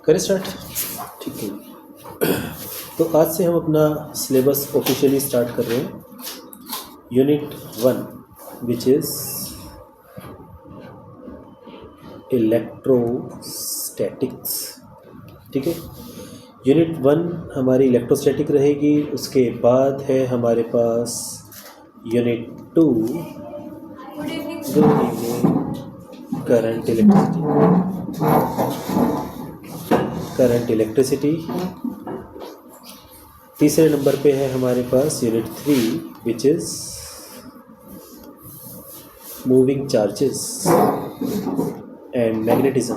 करें स्टार्ट। ठीक है, तो आज से हम अपना सिलेबस ऑफिशियली स्टार्ट कर रहे हैं। Unit 1 which is electrostatics. ठीक है, यूनिट 1 हमारी इलेक्ट्रोस्टैटिक रहेगी। उसके बाद है हमारे पास यूनिट 2 करंट इलेक्ट्रिसिटी। तीसरे नंबर पे है हमारे पास unit 3 which is moving charges and magnetism.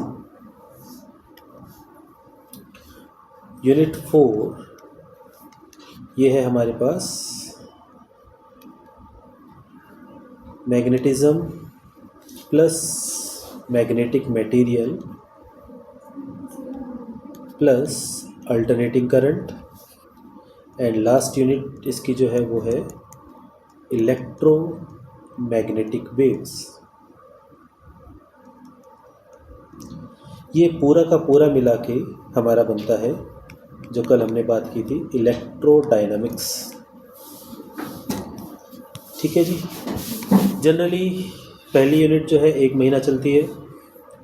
Unit 4 ये है हमारे पास magnetism plus magnetic material plus alternating current. And last unit इसकी जो है वो है इलेक्ट्रोमैग्नेटिक वेव्स। ये पूरा का पूरा मिला के हमारा बनता है जो कल हमने बात की थी इलेक्ट्रोडायनामिक्स। ठीक है जी। जनरली पहली यूनिट जो है 1 महीना चलती है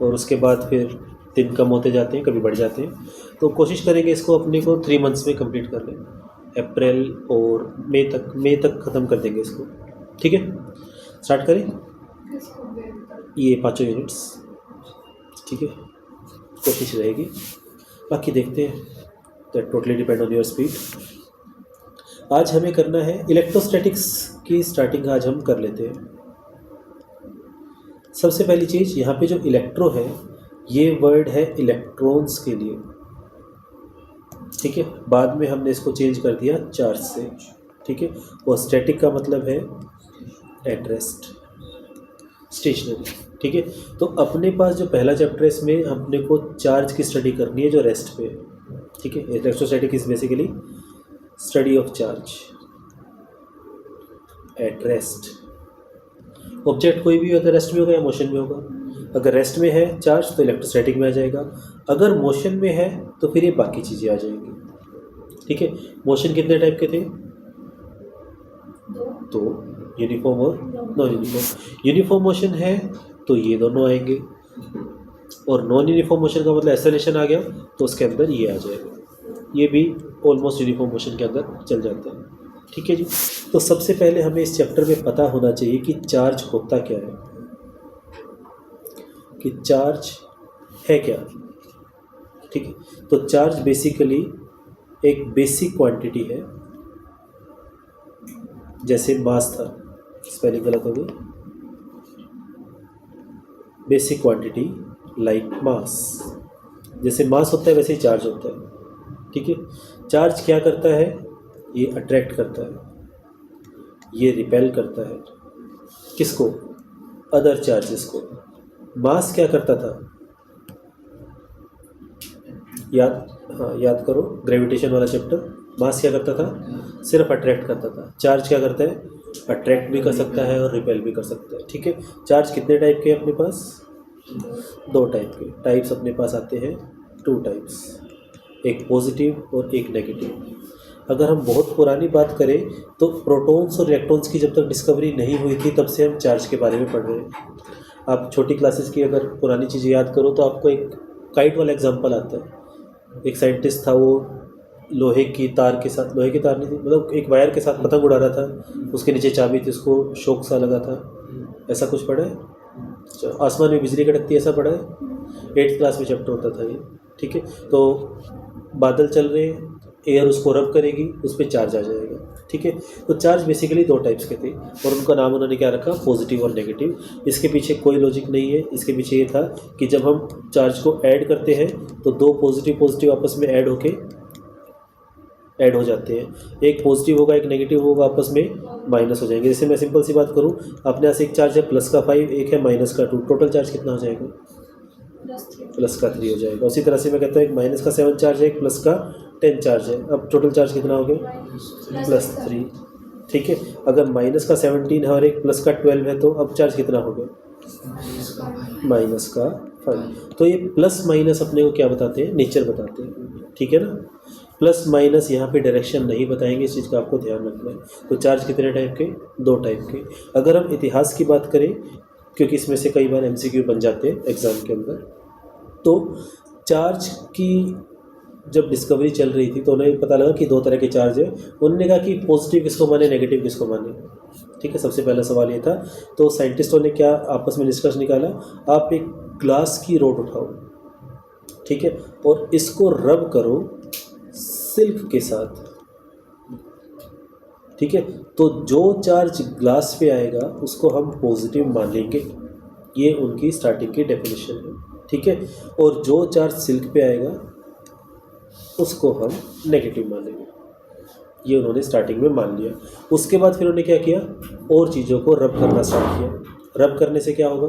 और उसके बाद फिर दिन कम होते जाते हैं, कभी बढ़ जाते हैं। तो कोशिश करेंगे इसको अपने को 3 मंथ्स में कंप्लीट कर लें। अप्रैल और मई तक ख़त्म कर देंगे इसको। ठीक है, स्टार्ट करें ये 5 यूनिट्स। ठीक है, कोशिश रहेगी, बाकी देखते हैं, that totally depend on your speed. आज हमें करना है इलेक्ट्रोस्टैटिक्स की स्टार्टिंग आज हम कर लेते हैं। सबसे पहली चीज़ यहाँ पे जो इलेक्ट्रो है ये वर्ड है इलेक्ट्रॉन्स के लिए। ठीक है, बाद में हमने इसको चेंज कर दिया चार्ज से। ठीक है, और स्टैटिक का मतलब है एट रेस्ट, स्टेशनरी। ठीक है, तो अपने पास जो पहला चैप्टर है इसमें अपने को चार्ज की स्टडी करनी है जो रेस्ट पे है। ठीक है, electrostatic is basically study of charge at rest. Object कोई भी होगा, रेस्ट में होगा या मोशन में होगा। अगर रेस्ट में है चार्ज तो इलेक्ट्रोस्टैटिक में आ जाएगा, अगर मोशन में है तो फिर ये बाकी चीज़ें आ जाएंगी। ठीक है, मोशन कितने टाइप के थे? 2, यूनिफॉर्म और नॉन यूनिफॉर्म। यूनिफॉर्म मोशन है तो ये दोनों आएंगे, और नॉन यूनिफॉर्म मोशन का मतलब एक्सेलरेशन आ गया तो उसके अंदर ये आ जाएगा। ये भी ऑलमोस्ट यूनिफॉर्म मोशन के अंदर चल जाता है। ठीक है जी। तो सबसे पहले हमें इस चैप्टर में पता होना चाहिए कि चार्ज होता क्या है, कि चार्ज है क्या। ठीक है, तो चार्ज बेसिकली एक बेसिक क्वांटिटी है। जैसे मास था, स्पेलिंग गलत हो गई, बेसिक क्वांटिटी लाइक मास। जैसे मास होता है वैसे ही चार्ज होता है। ठीक है, चार्ज क्या करता है? ये अट्रैक्ट करता है, ये रिपेल करता है। किसको? अदर चार्जेस को। मास क्या करता था? याद करो ग्रेविटेशन वाला चैप्टर। मास क्या करता था? सिर्फ अट्रैक्ट करता था। चार्ज क्या करता है? अट्रैक्ट भी कर सकता है और रिपेल भी कर सकता है। ठीक है, चार्ज कितने टाइप के अपने पास? 2 टाइप के। टाइप्स अपने पास आते हैं 2 टाइप्स, एक पॉजिटिव और एक नेगेटिव। अगर हम बहुत पुरानी बात करें तो प्रोटॉन्स और इलेक्ट्रॉन्स की जब तक डिस्कवरी नहीं हुई थी तब से हम चार्ज के बारे में पढ़ रहे हैं। आप छोटी क्लासेस की अगर पुरानी चीज़ें याद करो तो आपको एक काइट वाला एग्जांपल आता है। एक साइंटिस्ट था, वो लोहे की तार नहीं थी, मतलब एक वायर के साथ पतंग उड़ा रहा था, उसके नीचे चाबी थी, उसको शौक सा लगा था। ऐसा कुछ पढ़ा है? आसमान में बिजली कड़कती है, ऐसा पढ़ा है? 8th क्लास में चैप्टर होता था ये। ठीक है, तो बादल चल रहे हैं, एयर उसको रब करेगी, उस पर चार्ज आ जाएगा। ठीक है, तो चार्ज बेसिकली 2 टाइप्स के थे और उनका नाम उन्होंने क्या रखा? पॉजिटिव और नेगेटिव। इसके पीछे कोई लॉजिक नहीं है। इसके पीछे ये था कि जब हम चार्ज को ऐड करते हैं तो 2 पॉजिटिव आपस में ऐड हो जाते हैं। एक पॉजिटिव होगा, एक नेगेटिव होगा, आपस में माइनस हो जाएंगे। जैसे मैं सिंपल सी बात करूं, अपने पास एक चार्ज है प्लस का 5, एक है माइनस का 2, टोटल चार्ज कितना हो जाएगा? प्लस का 3 हो जाएगा। उसी तरह से मैं कहता हूँ एक माइनस का 7 चार्ज है, एक प्लस का 10 चार्ज है। अब टोटल चार्ज कितना हो गया? +3। ठीक है, अगर माइनस का 17 है और एक प्लस का 12 है तो अब चार्ज कितना हो गया? -5। फाइन। तो ये प्लस माइनस अपने को क्या बताते हैं, नेचर बताते हैं, ठीक है ना। प्लस माइनस यहाँ पे डायरेक्शन नहीं बताएंगे, इस चीज़ का आपको ध्यान रखना है। तो चार्ज कितने टाइप के, 2 टाइप के। अगर हम इतिहास की बात करें, क्योंकि इसमें से कई बार MCQ बन जाते हैं एग्ज़ाम के अंदर, तो चार्ज की जब डिस्कवरी चल रही थी तो उन्हें पता लगा कि 2 तरह के चार्ज है। उन्होंने कहा कि पॉजिटिव किसको माने, नेगेटिव किसको माने, ठीक है। सबसे पहला सवाल ये था। तो साइंटिस्टों ने क्या आपस में निष्कर्ष निकाला, आप एक ग्लास की रोड उठाओ, ठीक है, और इसको रब करो सिल्क के साथ, ठीक है, तो जो चार्ज ग्लास पे आएगा उसको हम पॉजिटिव मान लेंगे। ये उनकी स्टार्टिंग की डेफिनेशन है, ठीक है। और जो चार्ज सिल्क पे आएगा उसको हम नेगेटिव मानेंगे। ये उन्होंने स्टार्टिंग में मान लिया। उसके बाद फिर उन्होंने क्या किया, और चीज़ों को रब करना स्टार्ट किया। रब करने से क्या होगा,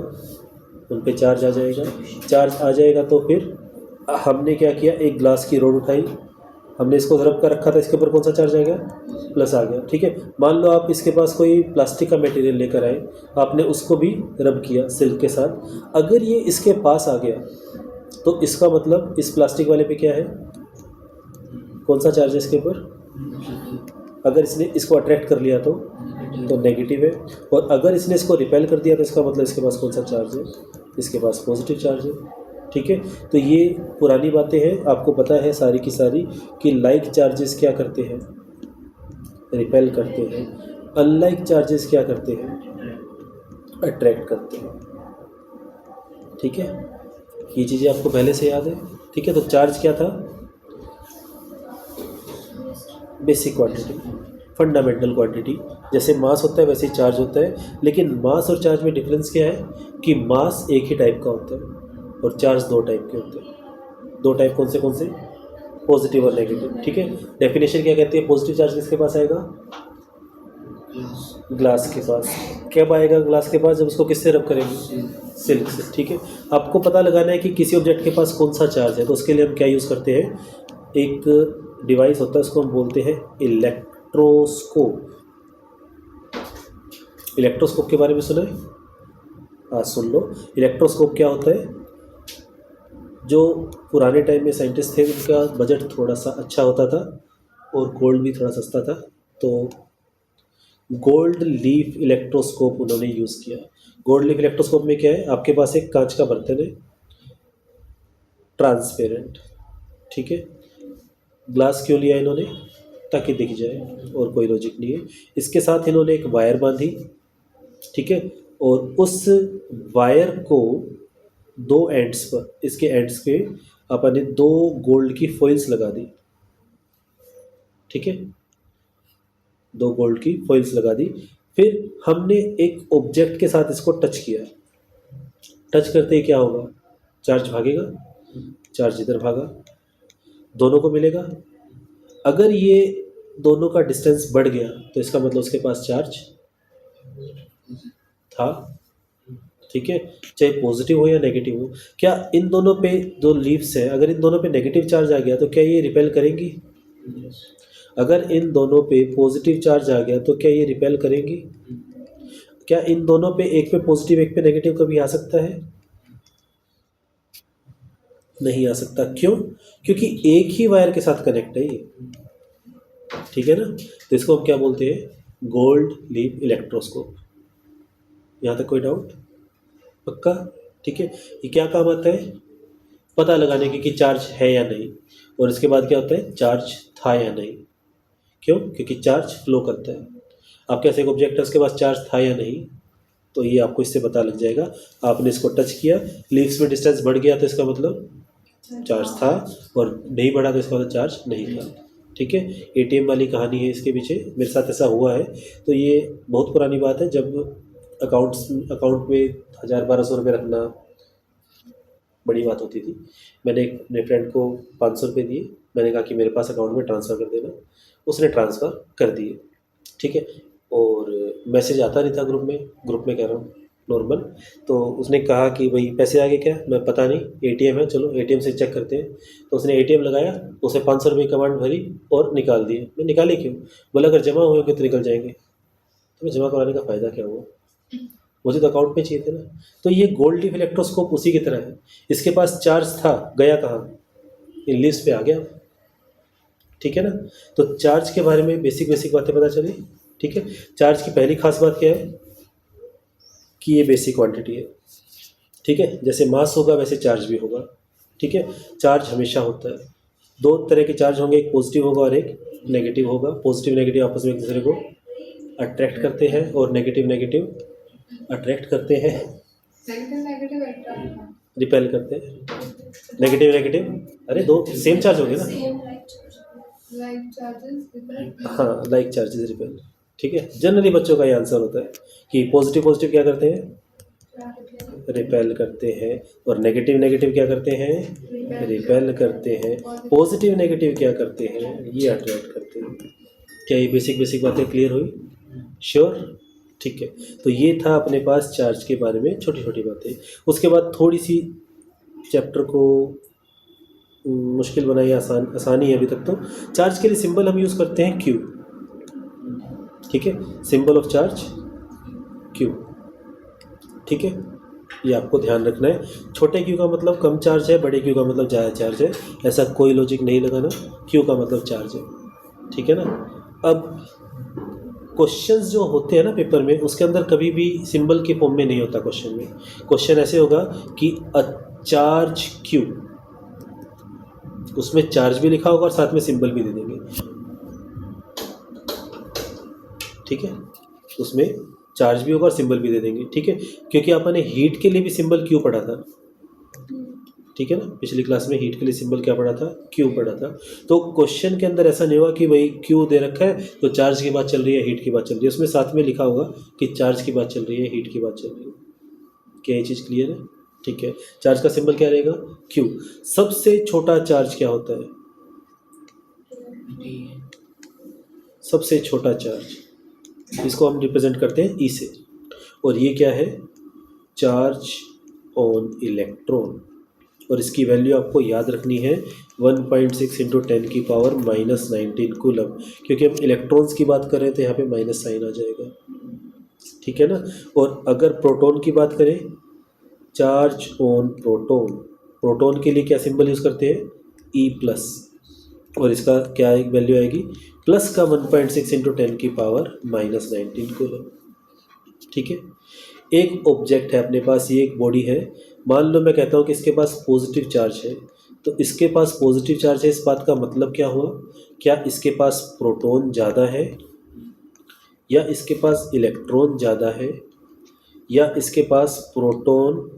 उन पे चार्ज आ जाएगा। चार्ज आ जाएगा तो फिर हमने क्या किया, एक ग्लास की रोड उठाई, हमने इसको रब कर रखा था, इसके ऊपर कौन सा चार्ज आ गया, प्लस आ गया, ठीक है। मान लो आप इसके पास कोई प्लास्टिक का मटेरियल लेकर आए, आपने उसको भी रब किया सिल्क के साथ। अगर ये इसके पास आ गया तो इसका मतलब इस प्लास्टिक वाले पे क्या है, कौन सा चार्ज है इसके ऊपर। अगर इसने इसको अट्रैक्ट कर लिया तो नेगेटिव है, और अगर इसने इसको रिपेल कर दिया तो इसका मतलब इसके पास कौन सा चार्ज है, इसके पास पॉजिटिव चार्ज है, ठीक है। तो ये पुरानी बातें हैं, आपको पता है सारी की सारी कि लाइक चार्जेस क्या करते हैं, रिपेल करते हैं। अनलाइक चार्जेस क्या करते हैं, अट्रैक्ट करते हैं, ठीक है। ये चीज़ें आपको पहले से याद है, ठीक है। तो चार्ज क्या था, बेसिक क्वांटिटी, फंडामेंटल क्वांटिटी। जैसे मास होता है वैसे ही चार्ज होता है, लेकिन मास और चार्ज में डिफरेंस क्या है कि मास एक ही टाइप का होता है और चार्ज 2 टाइप के होते हैं। 2 टाइप कौन से, पॉजिटिव और नेगेटिव, ठीक है। डेफिनेशन क्या कहती है, पॉजिटिव चार्ज किसके पास आएगा, ग्लास के पास। कब आएगा ग्लास के पास, जब उसको किससे रब करेंगे, सिल्क से, ठीक है। आपको पता लगाना है कि किसी ऑब्जेक्ट के पास कौन सा चार्ज है, तो उसके लिए हम क्या यूज़ करते हैं, एक डिवाइस होता है, उसको हम बोलते हैं इलेक्ट्रोस्कोप। इलेक्ट्रोस्कोप के बारे में सुना है, हाँ सुन लो। इलेक्ट्रोस्कोप क्या होता है, जो पुराने टाइम में साइंटिस्ट थे उनका बजट थोड़ा सा अच्छा होता था और गोल्ड भी थोड़ा सस्ता था, तो गोल्ड लीफ इलेक्ट्रोस्कोप उन्होंने यूज़ किया। गोल्ड लीफ इलेक्ट्रोस्कोप में क्या है, आपके पास एक कांच का बर्तन है, ट्रांसपेरेंट, ठीक है। ग्लास क्यों लिया इन्होंने, ताकि दिख जाए, और कोई लॉजिक नहीं है। इसके साथ इन्होंने एक वायर बांधी, ठीक है, और उस वायर को 2 एंड्स पर, इसके एंड्स पे अपन ने 2 गोल्ड की फॉइल्स लगा दी, ठीक है, 2 गोल्ड की फॉइल्स लगा दी। फिर हमने एक ऑब्जेक्ट के साथ इसको टच किया, टच करते ही क्या होगा, चार्ज भागेगा, चार्ज इधर भागा, दोनों को मिलेगा। अगर ये दोनों का डिस्टेंस बढ़ गया तो इसका मतलब उसके पास चार्ज था, ठीक है, चाहे पॉजिटिव हो या नेगेटिव हो। क्या इन दोनों पे जो लीव्स है, अगर इन दोनों पे नेगेटिव चार्ज आ गया तो क्या ये रिपेल करेंगी, अगर इन दोनों पे पॉजिटिव चार्ज आ गया तो क्या ये रिपेल करेंगी। क्या इन दोनों पे, एक पे पॉजिटिव एक पे नेगेटिव कभी आ सकता है, नहीं आ सकता। क्यों, क्योंकि एक ही वायर के साथ कनेक्ट है ये, ठीक है ना। तो इसको हम क्या बोलते हैं, गोल्ड लीफ इलेक्ट्रोस्कोप। यहाँ तक कोई डाउट, पक्का, ठीक है। ये क्या काम आता है, पता लगाने की कि चार्ज है या नहीं, और इसके बाद क्या होता है, चार्ज था या नहीं। क्यों, क्योंकि चार्ज फ्लो करता है। आपके पास एक ऑब्जेक्ट है, उसके पास चार्ज था या नहीं, तो ये आपको इससे पता लग जाएगा। आपने इसको टच किया, लीव्स में डिस्टेंस बढ़ गया तो इसका मतलब चार्ज था, और नहीं बढ़ा तो इसका मतलब चार्ज नहीं था, ठीक है। एटीएम वाली कहानी है इसके पीछे, मेरे साथ ऐसा हुआ है। तो ये बहुत पुरानी बात है, जब अकाउंट में 1000-1200 रुपये रखना बड़ी बात होती थी। मैंने अपने फ्रेंड को 500 रुपये दिए, मैंने कहा कि मेरे पास अकाउंट में ट्रांसफ़र कर देना, उसने ट्रांसफ़र कर दिए, ठीक है। और मैसेज आता नहीं था ग्रुप में कह रहा हूँ नॉर्मल। तो उसने कहा कि भाई पैसे आ गए क्या, मैं पता नहीं, एटीएम है, चलो एटीएम से चेक करते हैं। तो उसने एटीएम लगाया, उसने 500 रुपये की अमाउंट भरी और निकाल दिए। मैं निकाले क्यों, बोला अगर जमा हुए तो निकल जाएंगे। तो मैं जमा कराने का फ़ायदा क्या हुआ, मुझे तो अकाउंट में चाहिए थे ना। तो ये गोल्ड लीफ इलेक्ट्रोस्कोप उसी की तरह है, इसके पास चार्ज था, गया कहाँ, इन लीव्स पे आ गया। ठीक है ना। तो चार्ज के बारे में बेसिक बेसिक बातें पता चली। ठीक है। चार्ज की पहली खास बात क्या है कि ये बेसिक क्वांटिटी है। ठीक है। जैसे मास होगा वैसे चार्ज भी होगा। ठीक है। चार्ज हमेशा होता है, दो तरह के चार्ज होंगे, एक पॉजिटिव होगा और एक नेगेटिव होगा। पॉजिटिव नेगेटिव आपस में एक दूसरे को अट्रैक्ट करते हैं और नेगेटिव नेगेटिव अट्रैक्ट करते हैं, रिपेल करते हैं। नेगेटिव नेगेटिव, अरे दो सेम चार्ज होंगे ना। हाँ, लाइक चार्जेस रिपेल। ठीक है। जनरली बच्चों का ये आंसर होता है कि पॉजिटिव पॉजिटिव क्या करते हैं, रिपेल करते हैं, और नेगेटिव नेगेटिव क्या करते हैं, रिपेल करते हैं। पॉजिटिव नेगेटिव क्या करते हैं, ये अट्रैक्ट करते हैं। क्या ये बेसिक बेसिक बातें क्लियर हुई? श्योर। ठीक है। तो ये था अपने पास चार्ज के बारे में छोटी छोटी बातें। उसके बाद थोड़ी सी चैप्टर को मुश्किल बनाई, आसानी है अभी तक। तो चार्ज के लिए सिंबल हम यूज़ करते हैं क्यू। ठीक है। Symbol of charge Q. ठीक है। ये आपको ध्यान रखना है। छोटे क्यू का मतलब कम चार्ज है, बड़े क्यू का मतलब ज़्यादा चार्ज है, ऐसा कोई लॉजिक नहीं लगाना। क्यू का मतलब चार्ज है। ठीक है ना। अब क्वेश्चंस जो होते हैं ना पेपर में, उसके अंदर कभी भी सिंबल के फॉर्म में नहीं होता। क्वेश्चन में क्वेश्चन ऐसे होगा कि अ चार्ज क्यू, उसमें चार्ज भी लिखा होगा और साथ में सिंबल भी दे देंगे। ठीक है। उसमें चार्ज भी होगा और सिंबल भी दे देंगे। ठीक है। क्योंकि आपने हीट के लिए भी सिंबल क्यू पढ़ा था। ठीक है ना। पिछली क्लास में हीट के लिए सिंबल क्या पढ़ा था, क्यू पढ़ा था। तो क्वेश्चन के अंदर ऐसा नहीं होगा कि भाई क्यू दे रखा है तो चार्ज की बात चल रही है, हीट की बात चल रही है। उसमें साथ में लिखा होगा कि चार्ज की बात चल रही है, हीट की बात चल रही है। क्या ये चीज़ क्लियर है? ठीक है। चार्ज का सिंबल क्या रहेगा, क्यू। सबसे छोटा चार्ज क्या होता है, सबसे छोटा चार्ज, इसको हम रिप्रेजेंट करते हैं ई से। और ये क्या है, चार्ज ऑन इलेक्ट्रॉन। और इसकी वैल्यू आपको याद रखनी है 1.6 इंटू 10 की पावर -19 कूलम। क्योंकि हम इलेक्ट्रॉन्स की बात कर रहे हैं तो यहाँ पे माइनस साइन आ जाएगा। ठीक है ना। और अगर प्रोटॉन की बात करें, चार्ज ऑन प्रोटॉन, प्रोटॉन के लिए क्या सिंबल यूज़ करते हैं, ई प्लस। और इसका क्या एक वैल्यू आएगी, प्लस का 1.6 इंटू 10 की पावर -19 कूलम। ठीक है। एक ऑब्जेक्ट है अपने पास, ये एक बॉडी है। मान लो मैं कहता हूँ कि इसके पास पॉजिटिव चार्ज है, तो इसके पास पॉजिटिव चार्ज है, इस बात का मतलब क्या हुआ, क्या इसके पास प्रोटॉन ज़्यादा है, या इसके पास इलेक्ट्रॉन ज़्यादा है, या इसके पास प्रोटॉन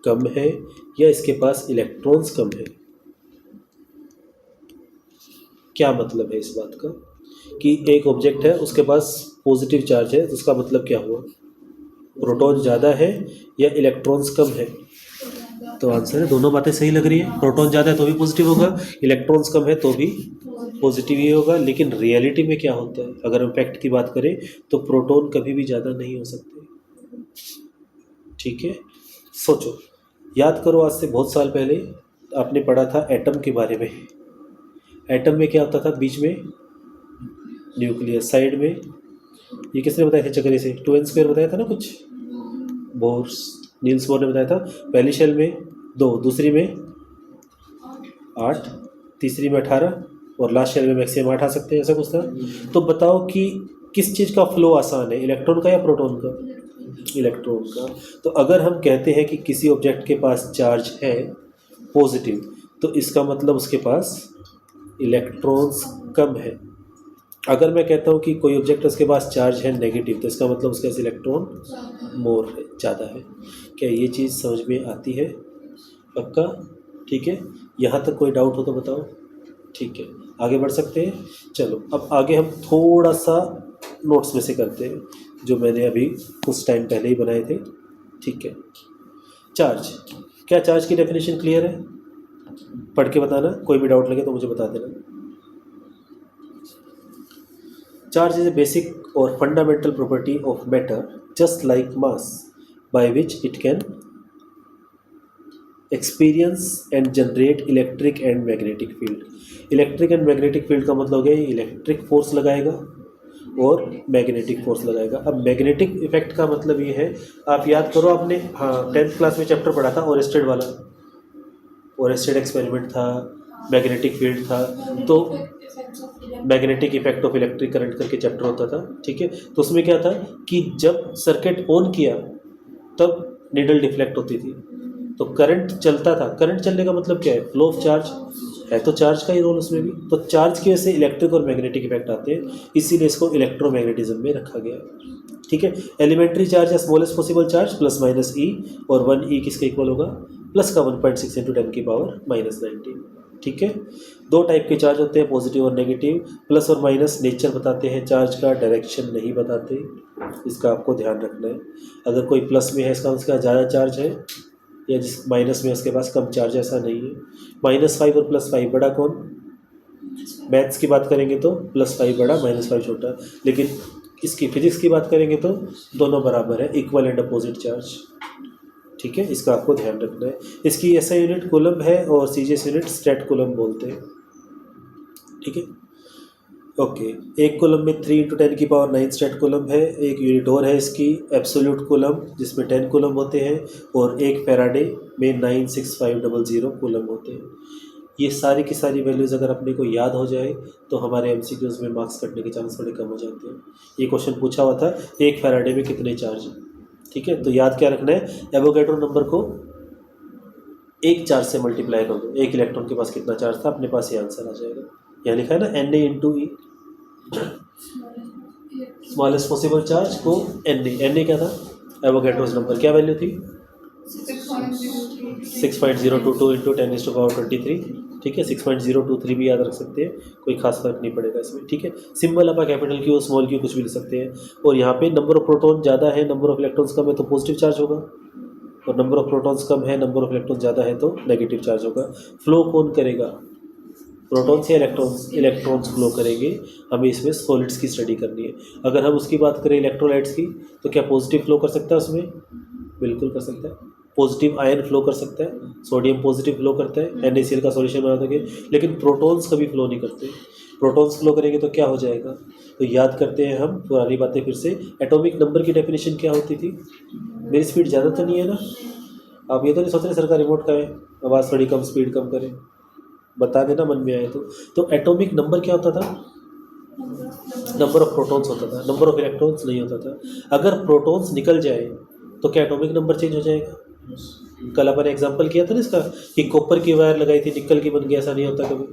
कम है, या इसके पास इलेक्ट्रॉन्स कम है। क्या मतलब है इस बात का कि एक ऑब्जेक्ट है उसके पास पॉजिटिव चार्ज है, तो उसका मतलब क्या हुआ, प्रोटॉन ज़्यादा है या इलेक्ट्रॉन्स कम है। तो आंसर है दोनों बातें सही लग रही है। प्रोटॉन ज़्यादा है तो भी पॉजिटिव होगा, इलेक्ट्रॉन्स कम है तो भी पॉजिटिव ही होगा। लेकिन रियलिटी में क्या होता है, अगर हम फैक्ट की बात करें तो प्रोटॉन कभी भी ज़्यादा नहीं हो सकते। ठीक है। सोचो, याद करो, आज से बहुत साल पहले आपने पढ़ा था एटम के बारे में। एटम में क्या होता था, बीच में न्यूक्लियस, साइड में, ये किसने बताया था, चक्कर से 2n² बताया था ना कुछ, बोर्स, नील्स बोर ने बताया था। पहली शेल में 2, दूसरी में 8, तीसरी में 18, और लास्ट शेल में मैक्सिमम 8 आ सकते हैं, ऐसा कुछ था। तो बताओ कि किस चीज़ का फ्लो आसान है, इलेक्ट्रॉन का या प्रोटॉन का, इलेक्ट्रॉन का। तो अगर हम कहते हैं कि किसी ऑब्जेक्ट के पास चार्ज है पॉजिटिव, तो इसका मतलब उसके पास इलेक्ट्रॉन्स कम है। अगर मैं कहता हूँ कि कोई ऑब्जेक्ट उसके पास चार्ज है नेगेटिव, तो इसका मतलब उसके पास इलेक्ट्रॉन मोर है, ज़्यादा है। क्या ये चीज़ समझ में आती है? पक्का? ठीक है। यहाँ तक कोई डाउट हो तो बताओ। ठीक है, आगे बढ़ सकते हैं। चलो अब आगे हम थोड़ा सा नोट्स में से करते हैं जो मैंने अभी कुछ टाइम पहले ही बनाए थे। ठीक है। चार्ज, क्या चार्ज की डेफिनेशन क्लियर है? पढ़ के बताना, कोई भी डाउट लगे तो मुझे बता देना। Charge is a basic or fundamental property of matter, just like mass, by which it can experience and generate electric and magnetic field. Electric and magnetic field का मतलब हो गया इलेक्ट्रिक फोर्स लगाएगा और मैग्नेटिक फोर्स लगाएगा। अब magnetic effect का मतलब ये है, आप याद करो आपने, हाँ 10th क्लास में चैप्टर पढ़ा था ओरेस्टेड वाला, ओरेस्टेड एक्सपेरिमेंट था, मैग्नेटिक फील्ड था, तो magnetic effect of electric current करके चैप्टर होता था, ठीक है। तो उसमें क्या था कि जब सर्किट ऑन किया तब नीडल डिफ्लेक्ट होती थी, तो करंट चलता था। करंट चलने का मतलब क्या है, फ्लो ऑफ चार्ज है, तो चार्ज का ही रोल उसमें भी, तो चार्ज की वजह से इलेक्ट्रिक और मैग्नेटिक इफेक्ट आते हैं, इसीलिए इसको इलेक्ट्रोमैग्नेटिज्म में रखा गया है, ठीक है। एलिमेंट्री चार्ज या smallest possible charge plus minus e, और 1 ई किसके इक्वल होगा, प्लस का 1.6 इंटू 10 की पावर -19, ठीक है। दो टाइप के चार्ज होते हैं, पॉजिटिव और नेगेटिव। प्लस और माइनस नेचर बताते हैं चार्ज का, डायरेक्शन नहीं बताते, इसका आपको ध्यान रखना है। अगर कोई प्लस में है इसका उसका ज़्यादा चार्ज है, या जिस माइनस में उसके पास कम चार्ज, ऐसा नहीं है। -5 और +5 बड़ा कौन, मैथ्स की बात करेंगे तो +5 बड़ा, -5 छोटा, लेकिन इसकी फिजिक्स की बात करेंगे तो दोनों बराबर है, इक्वल एंड अपोजिट चार्ज, ठीक है। इसका आपको ध्यान रखना है। इसकी ऐसा यूनिट कूलम है और सीजीएस यूनिट स्ट्रेट कूलम बोलते हैं, ठीक है। ओके, एक कूलम में 3 × 10 की पावर 9 स्ट्रेट कूलम है। एक यूनिट और है इसकी एब्सोल्यूट कूलम, जिसमें 10 कूलम होते हैं, और एक फैराडे में 96500 कूलम होते हैं। ये सारी की सारी वैल्यूज़ अगर अपने को याद हो जाए तो हमारे एमसीक्यूज में मार्क्स कटने के चांस बड़े कम हो जाते हैं। ये क्वेश्चन पूछा हुआ था, एक फैराडे में कितने चार्ज हैं, ठीक है। तो याद क्या रखना है, एवोगैड्रो नंबर को एक चार्ज से मल्टीप्लाई कर दो, एक इलेक्ट्रॉन के पास कितना चार्ज था, अपने पास ये आंसर आ जाएगा। यहाँ लिखा है ना Na × E, smallest possible charge को Na क्या था, एवोगैड्रोस नंबर, क्या वैल्यू थी 6.022 × 10⁻23, ठीक है। 6.023 भी याद रख सकते हैं, कोई खास फर्क नहीं पड़ेगा इसमें, ठीक है। सिंबल आप कैपिटल क्यू स्मॉल क्यू कुछ भी लिख सकते हैं। और यहाँ पे नंबर ऑफ प्रोटॉन ज़्यादा है, नंबर ऑफ इलेक्ट्रॉन्स कम है तो पॉजिटिव चार्ज होगा, और नंबर ऑफ प्रोटॉन्स कम है, नंबर ऑफ इलेक्ट्रॉन ज़्यादा है तो नेगेटिव चार्ज होगा। फ्लो कौन करेगा, प्रोटॉन्स या इलेक्ट्रॉन्स, इलेक्ट्रॉन्स फ्लो करेंगे। हमें इसमें सॉलिड्स की स्टडी करनी है। अगर हम उसकी बात करें इलेक्ट्रोलाइट्स की, तो क्या पॉजिटिव फ्लो कर सकता है उसमें, बिल्कुल कर सकता है। पॉजिटिव आयन फ्लो कर सकता है, सोडियम पॉजिटिव फ्लो करता है NaCl का सॉल्यूशन बना सके, लेकिन प्रोटॉन्स कभी फ्लो नहीं करते। प्रोटॉन्स फ्लो करेंगे तो क्या हो जाएगा, तो याद करते हैं हम पुरानी बातें फिर से। एटॉमिक नंबर की डेफिनेशन क्या होती थी, मेरी स्पीड ज़्यादा तो नहीं है ना, आप ये तो नहीं सोच रहे सरकार रिमोट का है, आवाज़ थोड़ी कम, स्पीड कम करें, बता देना मन में आए तो एटॉमिक नंबर क्या होता था, नंबर ऑफ प्रोटॉन्स होता था, नंबर ऑफ इलेक्ट्रॉन्स नहीं होता था। अगर प्रोटॉन्स निकल जाए तो क्या एटॉमिक नंबर चेंज हो जाएगा। कल अपन एग्जांपल किया था ना इसका, कि कॉपर की वायर लगाई थी निकल की बन गया, ऐसा नहीं होता कभी,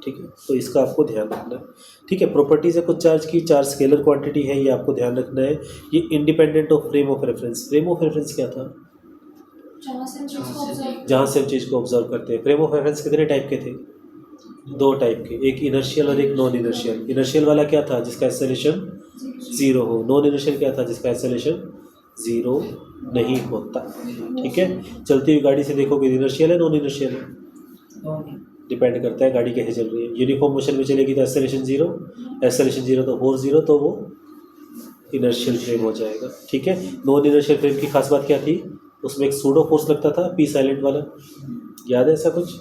ठीक है। तो इसका आपको ध्यान रखना है, ठीक है। प्रॉपर्टीज़ है कुछ चार्ज की, चार्ज स्केलर क्वांटिटी है, ये आपको ध्यान रखना है। ये independent of frame of reference, frame of reference क्या था, जहाँ से हम चीज़ को ऑब्जर्व करते हैं। फ्रेम ऑफ रेफरेंस कितने टाइप के थे, दो टाइप के, एक इनर्शियल और एक नॉन इनर्शियल। इनर्शियल वाला क्या था, जिसका एक्सेलरेशन 0 हो, नॉन इनर्शियल क्या था, जिसका एक्सेलरेशन 0 नहीं होता, ठीक है। चलती हुई गाड़ी से देखोगे इनर्शियल है नॉन इनर्शियल है, डिपेंड करता है गाड़ी कैसे चल रही है। यूनिफॉर्म मोशन में चलेगी तो एक्सेलरेशन 0, एक्सेलरेशन 0 तो फोर्स 0, तो वो इनर्शियल फ्रेम हो जाएगा, ठीक है। नॉन इनर्शियल फ्रेम की खास बात क्या थी, उसमें एक सूडो फोर्स लगता था, पी साइलेंट वाला, याद है ऐसा कुछ,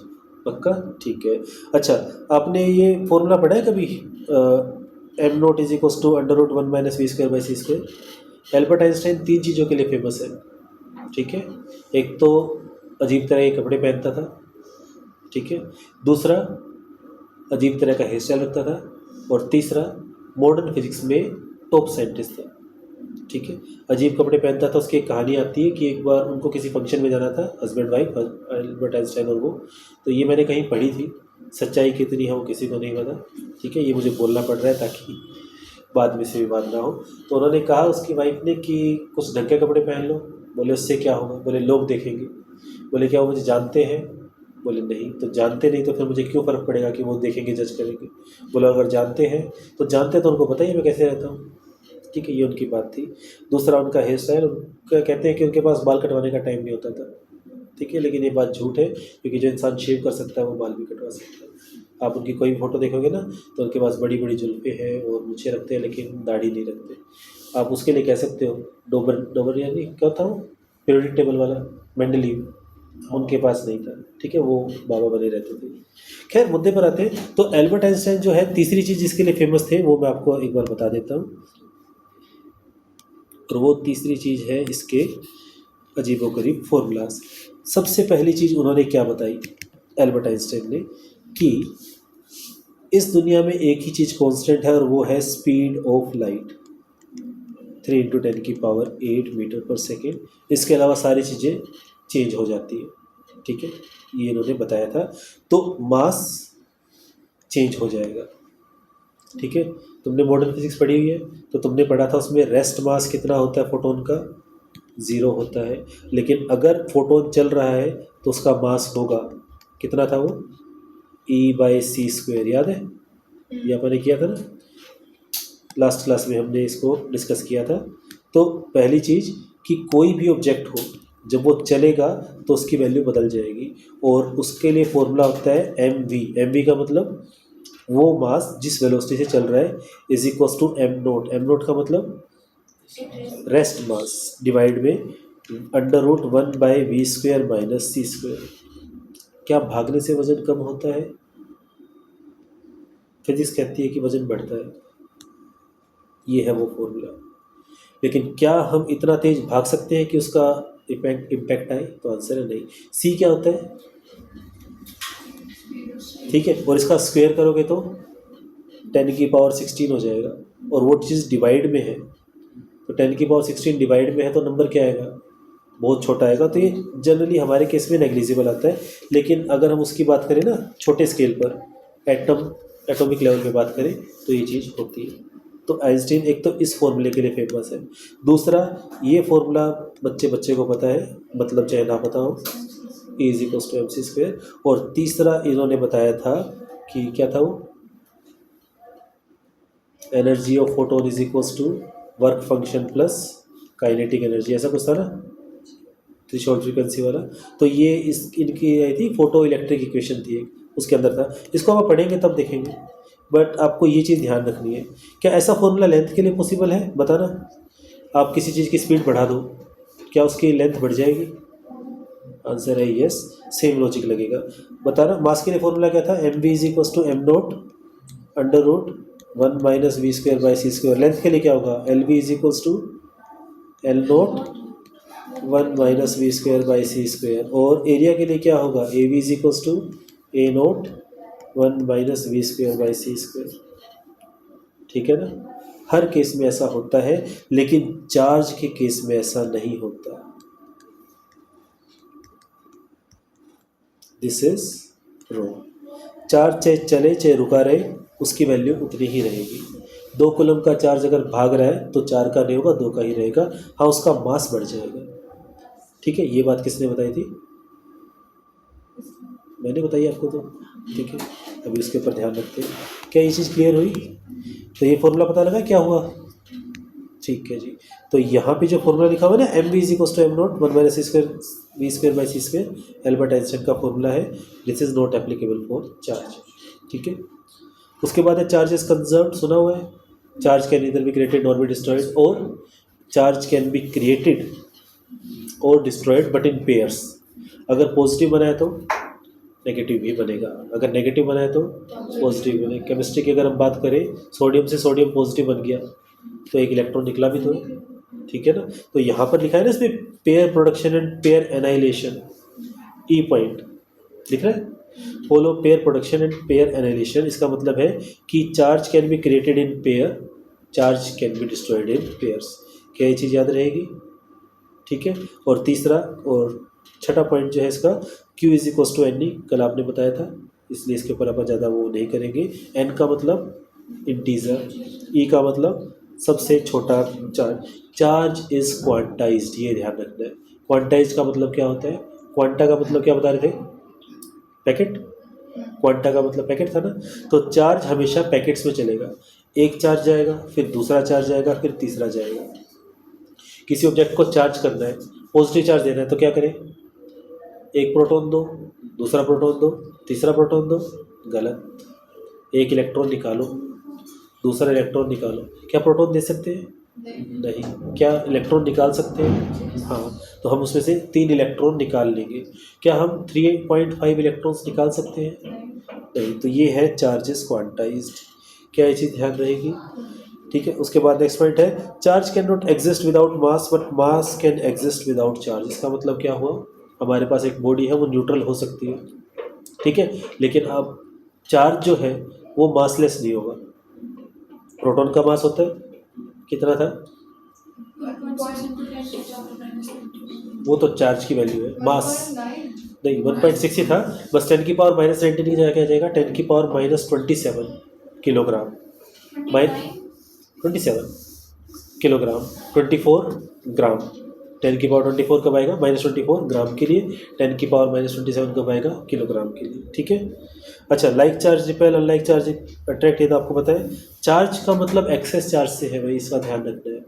पक्का, ठीक है। अच्छा, आपने ये फॉर्मूला पढ़ा है कभी, m0 = √1 - v²/c²। एल्बर्ट आइंस्टाइन 3 चीज़ों के लिए फेमस है, ठीक है। एक तो अजीब तरह के कपड़े पहनता था, ठीक है। दूसरा अजीब तरह का हेयर स्टाइल रखता था, और तीसरा मॉडर्न फिजिक्स में टॉप साइंटिस्ट था, ठीक है। अजीब कपड़े पहनता था, उसकी एक कहानी आती है कि एक बार उनको किसी फंक्शन में जाना था, हस्बैंड वाइफ, एल्बर्ट आइंस्टाइन और वो, तो ये मैंने कहीं पढ़ी थी, सच्चाई कितनी है वो किसी को नहीं पता, ठीक है। ये मुझे बोलना पड़ रहा है ताकि बाद में से विवाद ना हो। तो उन्होंने कहा उसकी वाइफ ने कि कुछ ढंग के कपड़े पहन लो। बोले उससे क्या होगा, बोले लोग देखेंगे। बोले क्या वो मुझे जानते हैं, बोले नहीं। तो जानते नहीं तो फिर मुझे क्यों फ़र्क पड़ेगा कि वो देखेंगे, जज करेंगे। बोला अगर जानते हैं तो जानते तो उनको पता ही है मैं कैसे रहता हूँ, ठीक है। ये उनकी बात थी। दूसरा उनका हेयर स्टाइल, उनका कहते हैं कि उनके पास बाल कटवाने का टाइम नहीं होता था, ठीक है। लेकिन ये बात झूठ है, क्योंकि जो इंसान शेव कर सकता है वो बाल भी कटवा सकता है। आप उनकी कोई भी फ़ोटो देखोगे ना तो उनके पास बड़ी बड़ी जुल्फ़े हैं और मूछें रखते हैं, लेकिन दाढ़ी नहीं रखते। आप उसके लिए कह सकते हो डोबर यानी क्या था वो, पीरियोडिक टेबल वाला, मेंडलीव, उनके पास नहीं था, ठीक है, वो बाबा बने रहते थे। खैर मुद्दे पर आते हैं। तो एल्बर्ट आइंस्टाइन जो है तीसरी चीज़ जिसके लिए फेमस थे वो मैं आपको एक बार बता देता हूँ। और वो तीसरी चीज़ है इसके अजीबोगरीब फॉर्मूलाज। सबसे पहली चीज़ उन्होंने क्या बताई एल्बर्ट आइंस्टाइन ने, कि इस दुनिया में एक ही चीज़ कांस्टेंट है और वो है स्पीड ऑफ लाइट, 3 × 10⁸ मीटर पर सेकेंड। इसके अलावा सारी चीज़ें चेंज हो जाती है, ठीक है, ये इन्होंने बताया था। तो मास चेंज हो जाएगा, ठीक है। तुमने मॉडर्न फिजिक्स पढ़ी हुई है, तो तुमने पढ़ा था उसमें रेस्ट मास कितना होता है फोटोन का, 0 होता है। लेकिन अगर फोटोन चल रहा है तो उसका मास होगा, कितना था वो, E/c², याद है, ये अपन ने किया था ना लास्ट क्लास में, हमने इसको डिस्कस किया था। तो पहली चीज़ कि कोई भी ऑब्जेक्ट हो जब वो चलेगा तो उसकी वैल्यू बदल जाएगी, और उसके लिए फॉर्मूला होता है mv का मतलब वो मास जिस वेलोसिटी से चल रहा है is equal to m0। m0 का मतलब रेस्ट मास डिवाइड में √1/v² - c²। क्या भागने से वजन कम होता है? फिजिक्स कहती है कि वजन बढ़ता है, ये है वो फॉर्मूला। लेकिन क्या हम इतना तेज भाग सकते हैं कि उसका इम्पैक्ट आए? तो आंसर है नहीं। सी क्या होता है, ठीक है, और इसका स्क्वायर करोगे तो 10⁻16 हो जाएगा, और वो चीज़ डिवाइड में है, तो 10⁻16 डिवाइड में है तो नंबर क्या आएगा, बहुत छोटा आएगा। तो ये जनरली हमारे केस में नेग्लिजिबल आता है। लेकिन अगर हम उसकी बात करें ना छोटे स्केल पर, एटॉमिक लेवल पे बात करें, तो ये चीज़ होती है। तो आइंस्टीन एक तो इस फॉर्मूले के लिए फेमस है। दूसरा, ये फॉर्मूला बच्चे को पता है, मतलब चाहे ना पता हो, E = mc²। और तीसरा इन्होंने बताया था कि क्या था वो, energy of photon is equal to work function plus kinetic energy, ऐसा कुछ था ना, थ्रेशोल्ड फ्रीक्वेंसी वाला। तो ये इनकी आई थी फोटो इलेक्ट्रिक इक्वेशन थी एक, उसके अंदर था। इसको आप पढ़ेंगे तब देखेंगे। बट आपको ये चीज़ ध्यान रखनी है, क्या ऐसा फॉर्मूला लेंथ के लिए पॉसिबल है, बताना। आप किसी चीज़ की स्पीड बढ़ा दो, क्या उसकी लेंथ बढ़ जाएगी? आंसर है यस, सेम लॉजिक लगेगा। बताना, मास के लिए फॉर्मूला क्या था, mv = m0 √1 - v²/c²। लेंथ के लिए क्या होगा, lv = L0 1 - v²/c²। और एरिया के लिए क्या होगा, av = A0 1 - v²/c²। ठीक है ना, हर केस में ऐसा होता है, लेकिन चार्ज के केस में ऐसा नहीं होता। This is wrong. चार्ज चाहे चले चाहे रुका रहे, उसकी वैल्यू उतनी ही रहेगी। 2 कूलम का चार्ज अगर भाग रहा है तो 4 का नहीं होगा, 2 का ही रहेगा। हाँ, उसका मास बढ़ जाएगा, ठीक है। ये बात किसने बताई थी, मैंने बताई आपको तो, ठीक है। अभी उसके ऊपर ध्यान रखते हैं। क्या ये चीज़ क्लियर हुई? तो ये फॉर्मूला पता लगा क्या हुआ, ठीक है जी। तो यहाँ पे जो फॉर्मूला लिखा हुआ है ना, mv = m0 1 - v²/c², Albert Einstein का फॉर्मूला है। This is not applicable for charge, ठीक है। उसके बाद है चार्ज इज कंजर्व्ड, सुना हुआ है। Charge can neither be created nor be destroyed, और चार्ज कैन बी क्रिएटेड और डिस्ट्रॉयड बट इन पेयर्स। अगर पॉजिटिव बनाए तो नेगेटिव भी बनेगा, अगर नेगेटिव बनाए तो पॉजिटिव बनेगा। केमिस्ट्री की अगर हम बात करें, सोडियम से सोडियम पॉजिटिव बन गया तो एक इलेक्ट्रॉन निकला भी तो, ठीक है ना। तो यहाँ पर लिखा है ना इसमें, pair production and pair annihilation, E point लिख रहा है, follow pair production and pair annihilation. इसका मतलब है कि charge can be created in pair, charge can be destroyed in pairs. क्या ये चीज़ याद रहेगी, ठीक है। और तीसरा और छठा पॉइंट जो है इसका, Q = NE, कल आपने बताया था, इसलिए इसके ऊपर अपन ज़्यादा वो नहीं करेंगे। N का मतलब इंटीजर, E का मतलब सबसे छोटा चार्ज। चार्ज इज क्वांटाइज्ड, ये ध्यान रखना है। क्वांटाइज्ड का मतलब क्या होता है, क्वांटा का मतलब क्या बता रहे थे, पैकेट। क्वांटा का मतलब पैकेट था ना। तो चार्ज हमेशा पैकेट्स में चलेगा, एक चार्ज जाएगा, फिर दूसरा चार्ज जाएगा, फिर तीसरा जाएगा। किसी ऑब्जेक्ट को चार्ज करना है, पॉजिटिव चार्ज देना है, तो क्या करें, एक प्रोटॉन दो, दूसरा प्रोटॉन दो, तीसरा प्रोटॉन दो, गलत। एक इलेक्ट्रॉन निकालो, दूसरा इलेक्ट्रॉन निकालो। क्या प्रोटॉन दे सकते हैं? नहीं। क्या इलेक्ट्रॉन निकाल सकते हैं? हाँ, तो हम उसमें से 3 इलेक्ट्रॉन निकाल लेंगे। क्या हम 3.5 इलेक्ट्रॉन्स निकाल सकते हैं? नहीं। तो ये है चार्जेस क्वांटाइज्ड। क्या ये चीज़ ध्यान रहेगी? ठीक है। उसके बाद नेक्स्ट पॉइंट है charge can not exist without mass but mass can exist without charge. इसका मतलब क्या हुआ? हमारे पास एक बॉडी है, वो न्यूट्रल हो सकती है, ठीक है, लेकिन अब चार्ज जो है वो मासलेस नहीं होगा। प्रोटॉन का मास होता है कितना था? वो तो चार्ज की वैल्यू है, मास नहीं, 1.6 ही था, बस 10⁻⁻19 की जगह क्या जाएगा? 10⁻⁻27 किलोग्राम, 27 किलोग्राम, 24 ग्राम। 10⁻24 कब आएगा? -24 ग्राम के लिए, 10⁻⁻27 कब आएगा? किलोग्राम के लिए, ठीक है। अच्छा, like charge repel, unlike charge attract, ये तो आपको पता है। चार्ज का मतलब एक्सेस चार्ज से है भाई, इसका ध्यान रखना है।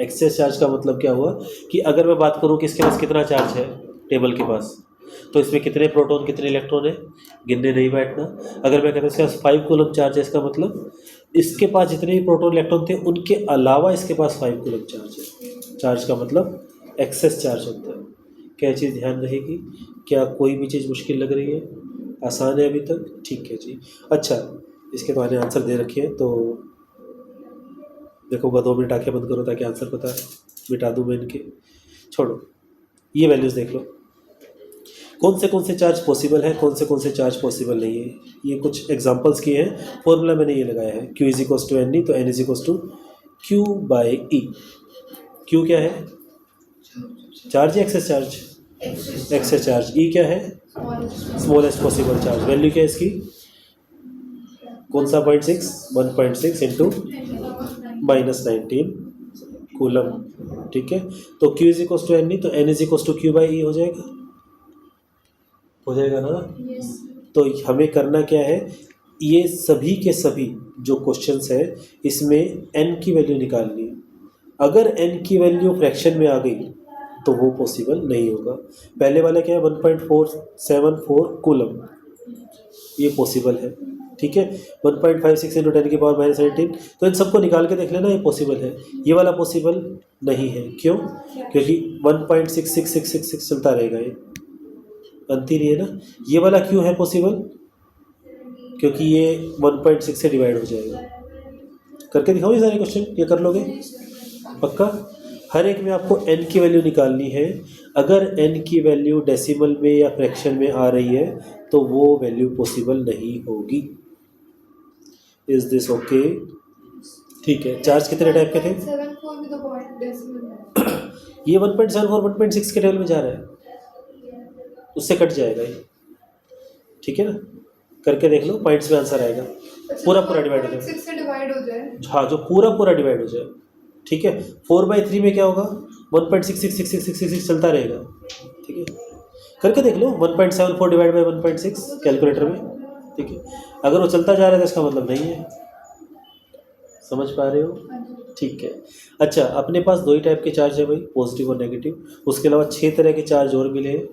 एक्सेस चार्ज का मतलब क्या हुआ कि अगर मैं बात करूँ कि इसके पास कितना चार्ज है टेबल के पास, तो इसमें कितने प्रोटॉन कितने इलेक्ट्रॉन है, गिनने नहीं बैठना। अगर मैं कहता हूँ इसके पास 5 कूलम चार्ज है, इसका मतलब इसके पास जितने भी प्रोटॉन इलेक्ट्रॉन थे उनके अलावा इसके पास 5 कूलम चार्ज है। चार्ज का मतलब एक्सेस चार्ज होता है। क्या चीज़ ध्यान रहेगी? क्या कोई भी चीज़ मुश्किल लग रही है? आसान है अभी तक? ठीक है जी। अच्छा, इसके तो मैंने आंसर दे रखे हैं, तो देखो 2 मिनट आंखें बंद करो ताकि आंसर पता है, मिटा दूँ मैं इनके, छोड़ो। ये वैल्यूज़ देख लो, कौन से चार्ज पॉसिबल है, कौन से चार्ज पॉसिबल नहीं है। ये कुछ एग्जांपल्स किए हैं, फॉर्मूला मैंने ये लगाया है, Q is equals to n e, तो N is equals to Q by e. Q क्या है? चार्ज या excess charge? Excess charge. E क्या है? Smallest possible charge. वैल्यू क्या है इसकी? कौन सा 0.6? 1.6 इंटू -19 कूलम, ठीक है। तो Q is equals to n e, तो N is equals to Q by e हो जाएगा, हो जाएगा ना? तो हमें करना क्या है, ये सभी के सभी जो क्वेश्चंस है इसमें n की वैल्यू निकालनी है। अगर n की वैल्यू फ्रैक्शन में आ गई तो वो पॉसिबल नहीं होगा। पहले वाला क्या है? 1.474 कूलम, ये पॉसिबल है, ठीक है। 1.56 इंटू 10⁻⁻17, तो इन सबको निकाल के देख लेना, ये पॉसिबल है। ये वाला पॉसिबल नहीं है, क्यों? क्योंकि 1.66666 चलता रहेगा, ये अंत ही नहीं है ना। ये वाला क्यों है पॉसिबल? क्योंकि ये 1.6 से डिवाइड हो जाएगा। करके दिखाओ ये सारे क्वेश्चन, ये कर लोगे पक्का? हर एक में आपको n की वैल्यू निकालनी है। अगर n की वैल्यू डेसिमल में या फ्रैक्शन में आ रही है तो वो वैल्यू पॉसिबल नहीं होगी। Is this okay? ठीक है। चार्ज कितने टाइप के थे? ये 1.74 1.6 के टेबल में जा रहा है, उससे कट जाएगा ये, ठीक है ना। करके देख लो, पॉइंट्स में आंसर आएगा। पूरा डिवाइड हो जाए, हाँ, जो पूरा डिवाइड हो जाए, ठीक है। 4/3 में क्या होगा? 1.666666 चलता रहेगा, ठीक है। करके देख लो, 1.74 डिवाइड बाई 1.6 कैलकुलेटर में, ठीक है। अगर वो चलता जा रहा है तो इसका मतलब नहीं है। समझ पा रहे हो? ठीक है। अच्छा, अपने पास 2 ही टाइप के चार्ज है भाई, पॉजिटिव और नेगेटिव। उसके अलावा 6 तरह के चार्ज और मिले हैं,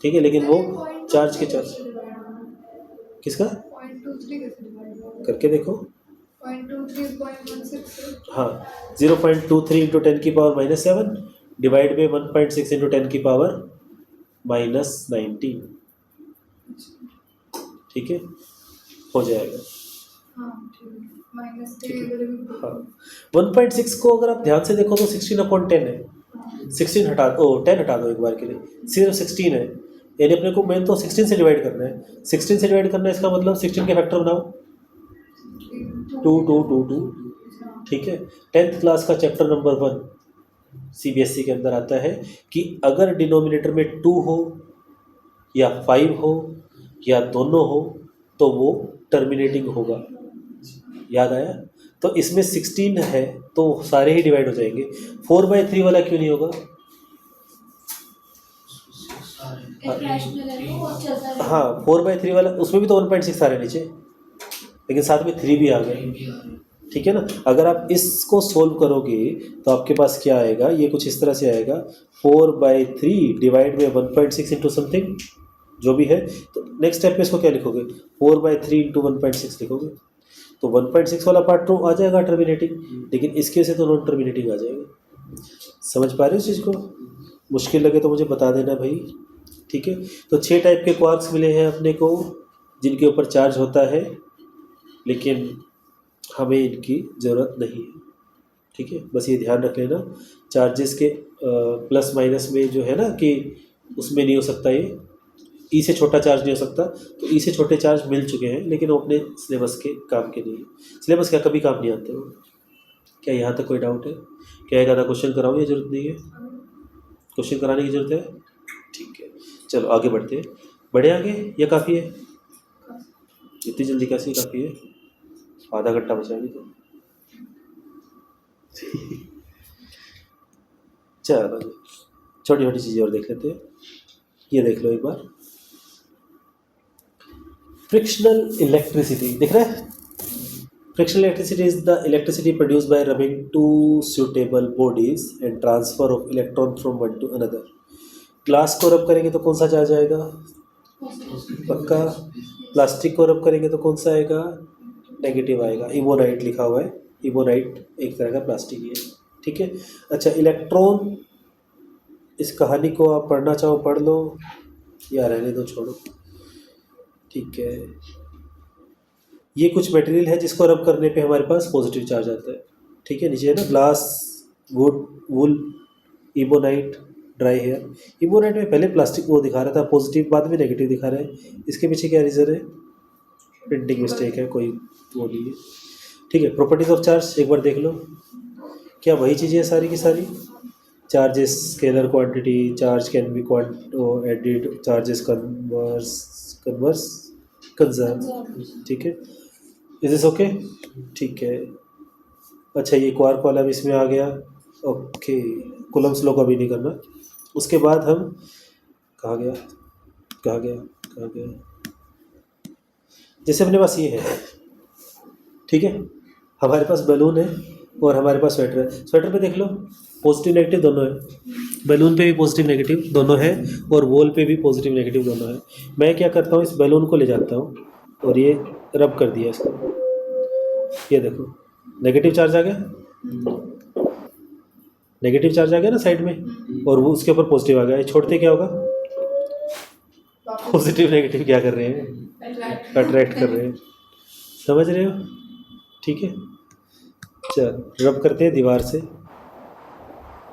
ठीक है, लेकिन वो चार्ज के चार्ज किसका? करके देखो। हाँ, 0.23 इंटू 10⁻⁻7 डिवाइड बाई 1.6 इंटू 10⁻⁻19, ठीक है, हो जाएगा। हाँ, 1.6 को अगर आप ध्यान से देखो तो 16/10 है। 10 हटा दो एक बार के लिए, सिर्फ 16 है, यानी अपने को मेन तो 16 से डिवाइड करना है। 16 से डिवाइड करना है, इसका मतलब 16 के फैक्टर बनाओ, 2 2 2 2, ठीक है। 10th क्लास का चैप्टर नंबर 1 CBSE के अंदर आता है कि अगर डिनोमिनेटर में 2 हो या 5 हो या दोनों हो तो वो टर्मिनेटिंग होगा। याद आया? तो इसमें 16 है तो सारे ही डिवाइड हो जाएंगे। 4/3 वाला क्यों नहीं होगा? हाँ, 4/3 वाला, उसमें भी तो 1.6 आ रहे नीचे, लेकिन साथ में 3 भी आ गए, ठीक है ना। अगर आप इसको सोल्व करोगे तो आपके पास क्या आएगा? ये कुछ इस तरह से आएगा, 4/3 डिवाइड बाई 1.6 इंटू समथिंग जो भी है। तो नेक्स्ट स्टेप में इसको क्या लिखोगे? 4/3 इंटू 1.6 लिखोगे। तो 1.6 वाला पार्ट तो आ जाएगा टर्मिनेटिंग, लेकिन इसके से तो नॉन टर्मिनेटिंग आ जाएगा। समझ पा रहे हो इस चीज़ को? मुश्किल लगे तो मुझे बता देना भाई, ठीक है। तो 6 टाइप के क्वार्क्स मिले हैं अपने को जिनके ऊपर चार्ज होता है, लेकिन हमें इनकी ज़रूरत नहीं है, ठीक है। बस ये ध्यान रख लेना, चार्जेस के प्लस माइनस में जो है ना कि उसमें नहीं हो सकता, ये ई से छोटा चार्ज नहीं हो सकता। तो ई से छोटे चार्ज मिल चुके हैं, लेकिन वो अपने सिलेबस के काम के नहीं है। सिलेबस क्या कभी काम नहीं आते हो? क्या यहाँ तक कोई डाउट है? क्या एक आधा क्वेश्चन कराऊँ या जरूरत नहीं है? क्वेश्चन कराने की जरूरत है? ठीक है, चलो आगे बढ़ते हैं। बढ़े आगे या काफ़ी है? इतनी जल्दी कैसे काफ़ी है? आधा घंटा बचा अभी तो। चलो छोटी छोटी चीज़ें और देख लेते हैं। ये देख लो एक बार, फ्रिक्शनल इलेक्ट्रिसिटी दिख रहा है? Frictional electricity is the electricity produced by rubbing two suitable bodies and transfer of electron from one to another। Glass को रब करेंगे तो कौन सा चार्ज आएगा? पक्का। प्लास्टिक को रब करेंगे तो कौन सा आएगा? नेगेटिव आएगा। इबोनाइट लिखा हुआ है, इबोनाइट एक तरह का प्लास्टिक ही है, ठीक है। अच्छा, इलेक्ट्रॉन, इस कहानी को आप पढ़ना चाहो पढ़ लो या रहने दो, छोड़ो, ठीक है। ये कुछ मटेरियल है जिसको रब करने पे हमारे पास पॉजिटिव चार्ज आता है, ठीक है। नीचे है ना, glass, wood, wool, ebonite, dry hair. Ebonite में पहले प्लास्टिक वो दिखा रहा था पॉजिटिव, बाद में नेगेटिव दिखा रहा है। इसके पीछे क्या रीज़न है? प्रिंटिंग मिस्टेक है, कोई वो नहीं है, ठीक है। प्रॉपर्टीज ऑफ चार्ज एक बार देख लो, क्या वही चीज़ें हैं सारी की सारी? Charges scalar quantity, charge can be added, charges converse conserve, ठीक है। Is this okay? ठीक है। अच्छा, ये क्वार्क वाला भी इसमें आ गया, ओके। कूलम्स लॉ को अभी नहीं करना। उसके बाद हम कहाँ गया, कहाँ गया, कहाँ गया? जैसे अपने पास ये है, ठीक है, हमारे पास बलून है और हमारे पास स्वेटर है। स्वेटर पे देख लो, पॉजिटिव नेगेटिव दोनों है। बलून पे भी पॉजिटिव नेगेटिव दोनों है और वॉल पे भी पॉजिटिव नेगेटिव दोनों है। मैं क्या करता हूँ, इस बलून को ले जाता हूँ और ये रब कर दिया इसको, ये देखो नेगेटिव चार्ज आ गया, नेगेटिव चार्ज आ गया ना साइड में, और वो उसके ऊपर पॉजिटिव आ गया। छोड़ते क्या होगा? पॉजिटिव नेगेटिव क्या कर रहे हैं? अट्रैक्ट कर रहे हैं। समझ रहे हो? ठीक है। चल रब करते हैं दीवार से,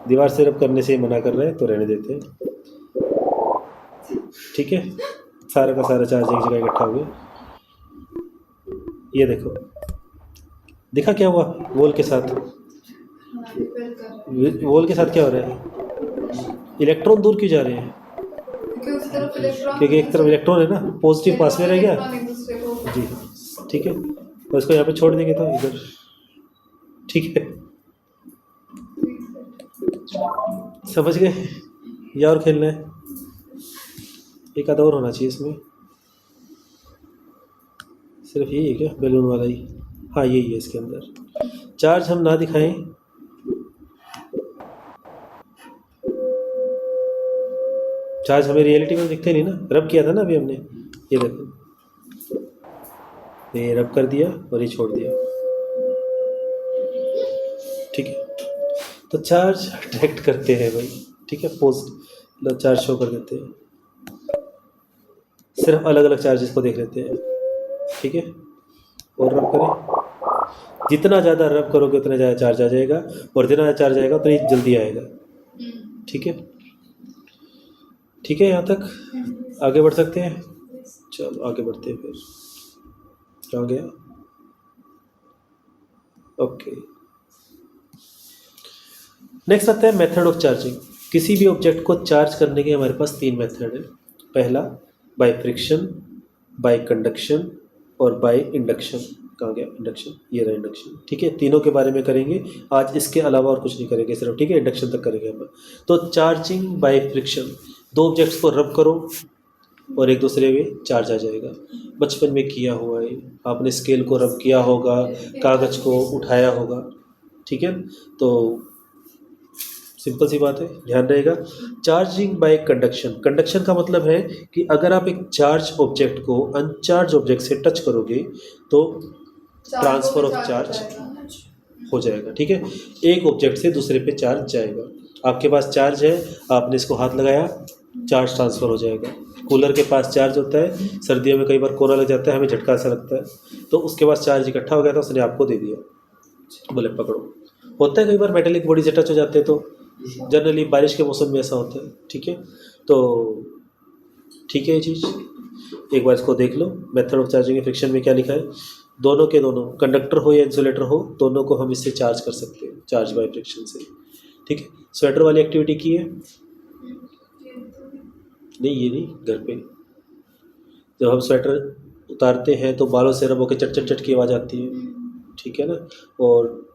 दीवार से रब करने से मना कर रहे हैं तो रहने देते हैं, ठीक है। सारा का सारा चार्ज एक जगह इकट्ठा हो गया। ये देखो, देखा क्या हुआ वॉल के साथ? वॉल के साथ क्या हो रहा है? इलेक्ट्रॉन दूर क्यों जा रहे हैं? क्योंकि एक तरफ इलेक्ट्रॉन है ना, पॉजिटिव पास में रह गया जी, ठीक है। और इसको यहाँ पे छोड़ देंगे तो इधर, ठीक है। समझ गए? या और खेलना है? एक आधा और होना चाहिए इसमें। सिर्फ यही है क्या, बैलून वाला ही? हाँ यही है इसके अंदर। चार्ज हम ना दिखाएं, चार्ज हमें रियलिटी में दिखते नहीं ना। रब किया था ना अभी हमने, ये देखो, ये रब कर दिया और ये छोड़ दिया, ठीक है। तो चार्ज अट्रैक्ट करते हैं भाई, ठीक है। पोस्ट चार्ज शो कर देते हैं, सिर्फ अलग अलग चार्जेस को देख लेते हैं, ठीक है। और रब करें, जितना ज़्यादा रब करोगे उतना ज़्यादा चार्ज आ जाएगा, और जितना चार्ज आएगा उतना ही जल्दी आएगा, ठीक है। ठीक है, यहाँ तक आगे बढ़ सकते हैं? चलो आगे बढ़ते हैं फिर। कहाँ गया? ओके, नेक्स्ट आता है मेथड ऑफ चार्जिंग। किसी भी ऑब्जेक्ट को चार्ज करने के हमारे पास 3 मेथड है। पहला बाय फ्रिक्शन, बाय कंडक्शन और बाय इंडक्शन। कहाँ गया इंडक्शन? ये रहा इंडक्शन, ठीक है। तीनों के बारे में करेंगे आज, इसके अलावा और कुछ नहीं करेंगे सिर्फ, ठीक है। इंडक्शन तक करेंगे हम। तो चार्जिंग बाय फ्रिक्शन, दो ऑब्जेक्ट्स को रब करो और एक दूसरे में चार्ज आ जाएगा। बचपन में किया हुआ है, आपने स्केल को रब किया होगा, कागज़ को उठाया होगा, ठीक है। तो सिंपल सी बात है, ध्यान रहेगा। चार्जिंग बाय कंडक्शन, कंडक्शन का मतलब है कि अगर आप एक चार्ज ऑब्जेक्ट को अनचार्ज ऑब्जेक्ट से टच करोगे तो ट्रांसफर ऑफ चार्ज हो जाएगा। ठीक है, एक ऑब्जेक्ट से दूसरे पे चार्ज जाएगा। आपके पास चार्ज है, आपने इसको हाथ लगाया, चार्ज ट्रांसफ़र हो जाएगा। कूलर के पास चार्ज होता है, सर्दियों में कई बार कोना लग जाता है, हमें झटका सा लगता है, तो उसके पास चार्ज इकट्ठा हो गया था, उसने आपको दे दिया, बोले पकड़ो। होता है कई बार मेटेलिक बॉडी से टच हो जाते हैं, तो जनरली बारिश के मौसम में ऐसा होता है। ठीक है, तो ठीक है ये चीज़, एक बार इसको देख लो। मेथड ऑफ चार्जिंग फ्रिक्शन में क्या लिखा है, दोनों के दोनों, कंडक्टर हो या इंसुलेटर हो, दोनों को हम इससे चार्ज कर सकते हैं, चार्ज बाय फ्रिक्शन से। ठीक है, स्वेटर वाली एक्टिविटी की है नहीं, ये नहीं, घर पे जब हम स्वेटर उतारते हैं तो बालों से रब होकर चट चट चट की आवाज़ आती है। ठीक है ना, और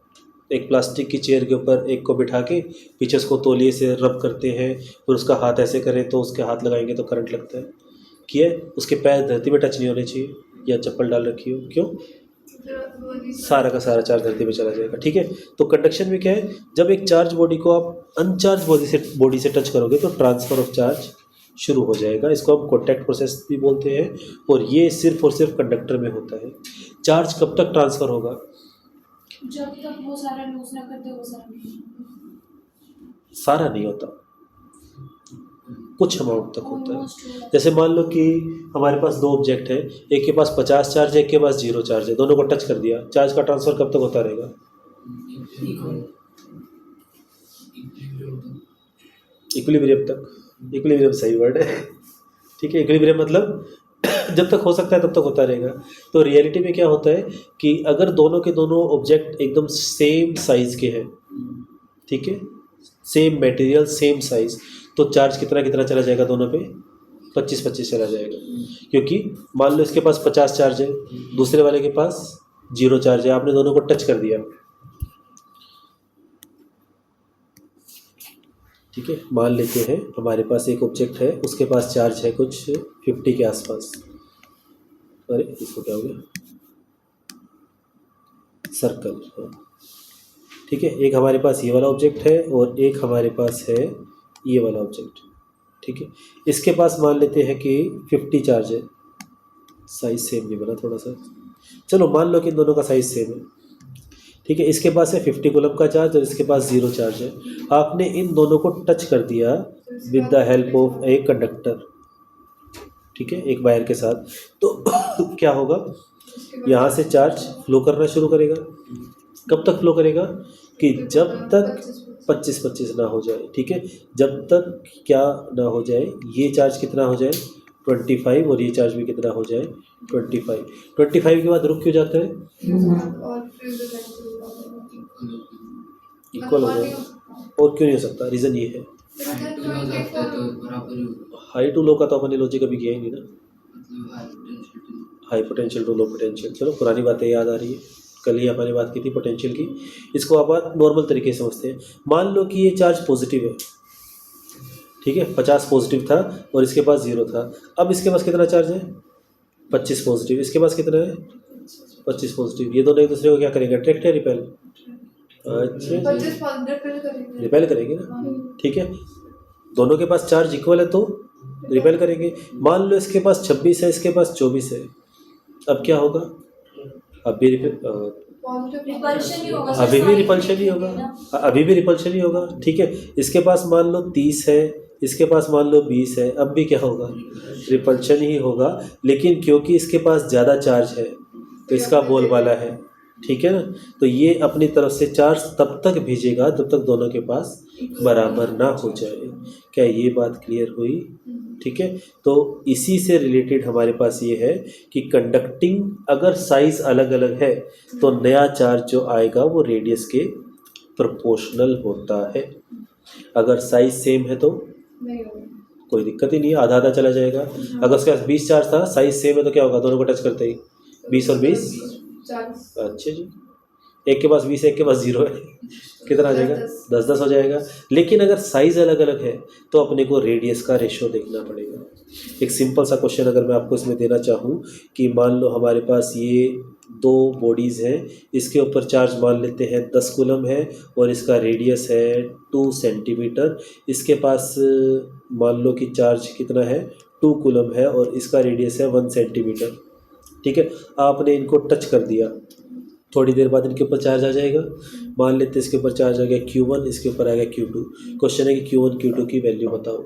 एक प्लास्टिक की चेयर के ऊपर एक को बिठा के पीछे उसको तौलिए से रब करते हैं, फिर उसका हाथ ऐसे करें तो उसके हाथ लगाएंगे तो करंट लगता है। किया है, उसके पैर धरती में टच नहीं होने चाहिए या चप्पल डाल रखी हो, क्यों, सारा का सारा चार्ज धरती में चला जाएगा। ठीक है, तो कंडक्शन में क्या है, जब एक चार्ज बॉडी को आप अनचार्ज बॉडी से टच करोगे तो ट्रांसफ़र ऑफ चार्ज शुरू हो जाएगा। इसको हम कॉन्टैक्ट प्रोसेस भी बोलते हैं, और ये सिर्फ और सिर्फ कंडक्टर में होता है। चार्ज कब तक ट्रांसफ़र होगा, जब तक वो सारा लूज ना कर दे, वो सारा नहीं होता, कुछ अमाउंट तक होता है। जैसे मान लो कि हमारे पास दो ऑब्जेक्ट है, एक के पास 50 चार्ज है, एक के पास 0 चार्ज है, दोनों को टच कर दिया, चार्ज का ट्रांसफ़र कब तक होता रहेगा, इक्विलिब्रियम तक। इक्विलिब्रियम सही वर्ड है। ठीक है, इक्विलिब्रियम मतलब जब तक हो सकता है तब तक होता रहेगा। तो रियलिटी में क्या होता है कि अगर दोनों के दोनों ऑब्जेक्ट एकदम सेम साइज़ के हैं, ठीक है, सेम मटेरियल सेम साइज़, तो चार्ज कितना कितना चला जाएगा दोनों पे, 25-25 चला जाएगा। क्योंकि मान लो इसके पास 50 चार्ज है, दूसरे वाले के पास 0 चार्ज है, आपने दोनों को टच कर दिया। ठीक है, मान लेते हैं हमारे पास एक ऑब्जेक्ट है, उसके पास चार्ज है कुछ 50 के आसपास। अरे इसको क्या हो गया, सर्कल। हाँ ठीक है, एक हमारे पास ये वाला ऑब्जेक्ट है और एक हमारे पास है ये वाला ऑब्जेक्ट। ठीक है, इसके पास मान लेते हैं कि 50 चार्ज है, साइज सेम नहीं बना थोड़ा सा, चलो मान लो कि इन दोनों का साइज सेम है। ठीक है, इसके पास है 50 कूलम का चार्ज और इसके पास 0 चार्ज है। आपने इन दोनों को टच कर दिया विद द हेल्प ऑफ एक कंडक्टर, ठीक है, एक वायर के साथ, तो क्या होगा, यहाँ से चार्ज फ्लो करना शुरू करेगा। कब तक फ्लो करेगा, कि जब तक 25-25 ना हो जाए। ठीक है, जब तक क्या ना हो जाए, ये चार्ज कितना हो जाए 25 और ये चार्ज भी कितना हो जाए 25 के बाद रुक क्यों जाता है, इक्वल हो जाए, और क्यों नहीं हो सकता, रीज़न ये है, हाई टू लो का तो अपने लॉजिक कभी किया ही नहीं ना, high potential to low potential. चलो पुरानी बातें याद आ रही है, कल ही अपने बात की थी पोटेंशियल की। इसको आप नॉर्मल तरीके से समझते हैं। मान लो कि ये चार्ज पॉजिटिव है, ठीक है, 50 पॉजिटिव था और इसके पास 0 था। अब इसके पास कितना चार्ज है, 25 पॉजिटिव, इसके पास कितना है 25 पॉजिटिव। ये दोनों एक दूसरे को क्या करेंगे, अट्रैक्ट या रिपेल, अच्छा रिपेल करेंगे ना। ठीक है, दोनों के पास चार्ज इक्वल है तो रिपेल करेंगे। मान लो इसके पास 26 है, इसके पास 24 है, अब क्या होगा, अभी भी रिपल्शन ही होगा, अभी भी रिपल्शन ही होगा। ठीक है, इसके पास मान लो 30 है, इसके पास मान लो 20 है, अब भी क्या होगा, रिपल्शन ही होगा। लेकिन क्योंकि इसके पास ज़्यादा चार्ज है तो इसका बोलबाला है, ठीक है ना, तो ये अपनी तरफ से चार्ज तब तक भेजेगा जब तक दोनों के पास बराबर ना हो जाए। क्या ये बात क्लियर हुई, ठीक है। तो इसी से रिलेटेड हमारे पास ये है कि कंडक्टिंग अगर साइज़ अलग अलग है तो नया चार्ज जो आएगा वो रेडियस के प्रोपोर्शनल होता है। अगर साइज़ सेम है तो कोई दिक्कत ही नहीं है, आधा आधा चला जाएगा। अगर उसके पास 20 चार्ज था, साइज़ सेम है तो क्या होगा, दोनों को टच करते ही 20 और 20 अच्छा जी, एक के पास 20 है, एक के पास 0 है, कितना आ जाएगा 10-10 हो जाएगा। लेकिन अगर साइज़ अलग अलग है तो अपने को रेडियस का रेशो देखना पड़ेगा। एक सिंपल सा क्वेश्चन अगर मैं आपको इसमें देना चाहूँ कि मान लो हमारे पास ये दो बॉडीज़ हैं, इसके ऊपर चार्ज मान लेते हैं 10 कूलम है और इसका रेडियस है 2 सेंटीमीटर। इसके पास मान लो कि चार्ज कितना है 2 कूलम है और इसका रेडियस है 1 सेंटीमीटर। ठीक है, आपने इनको टच कर दिया, थोड़ी देर बाद इनके ऊपर चार्ज आ जाएगा। मान लेते हैं इसके ऊपर चार्ज आ गया Q1, इसके ऊपर आ गया Q2। क्वेश्चन है कि Q1 Q2 की वैल्यू बताओ।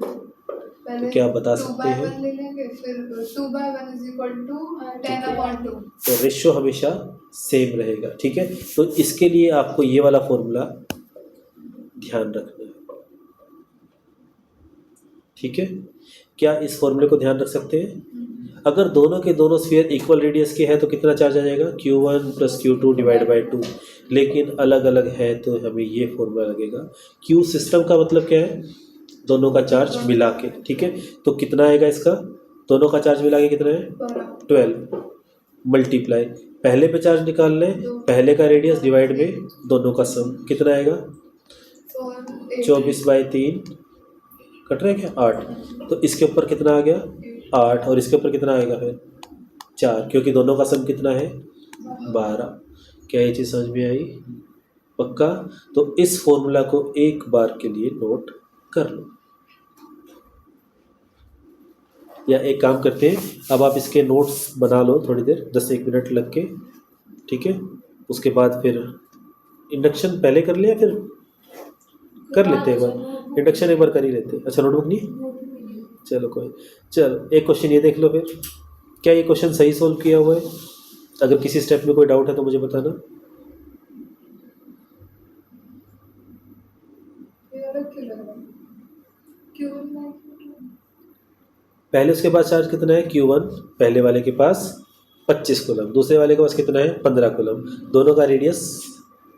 तो क्या आप बता सकते हैं? 2/1 ले लेंगे, फिर 2/1 इज इक्वल टू 10/2। तो रेशियो हमेशा सेम रहेगा, ठीक है। तो इसके लिए आपको ये वाला फॉर्मूला ध्यान रखना है, ठीक है। क्या इस फॉर्मूले को ध्यान रख सकते हैं? अगर दोनों के दोनों स्फीयर इक्वल रेडियस के हैं तो कितना चार्ज आ जाएगा? Q1 + Q2 divide by 2। लेकिन अलग अलग है तो हमें ये फॉर्मूला लगेगा। Q सिस्टम का मतलब क्या है? दोनों का चार्ज मिला के, ठीक है। तो कितना आएगा इसका? दोनों का चार्ज मिला के कितना है? 12 मल्टीप्लाई पहले पे चार्ज निकाल लें, पहले का रेडियस डिवाइड में दोनों का सम कितना आएगा? 24/3 कट रहा है क्या? 8। तो इसके ऊपर कितना आ गया? 8। और इसके ऊपर कितना आएगा फिर? 4, क्योंकि दोनों का सम कितना है? 12। क्या ये चीज़ समझ में आई? पक्का? तो इस फॉर्मूला को एक बार के लिए नोट कर लो, या एक काम करते हैं, अब आप इसके नोट्स बना लो थोड़ी देर, 10-1 मिनट लग के, ठीक है। उसके बाद फिर इंडक्शन पहले कर लिया, फिर कर लेते हैं एक बार इंडक्शन, एक बार कर ही लेते हैं। अच्छा, नोटबुक नहीं? चलो कोई, चलो एक क्वेश्चन ये देख लो फिर। क्या ये क्वेश्चन सही सोल्व किया हुआ है? अगर किसी स्टेप में कोई डाउट है तो मुझे बताना। पहले उसके पास चार्ज कितना है? Q1 पहले वाले के पास 25 कूलम, दूसरे वाले के पास कितना है? 15 कूलम। दोनों का रेडियस,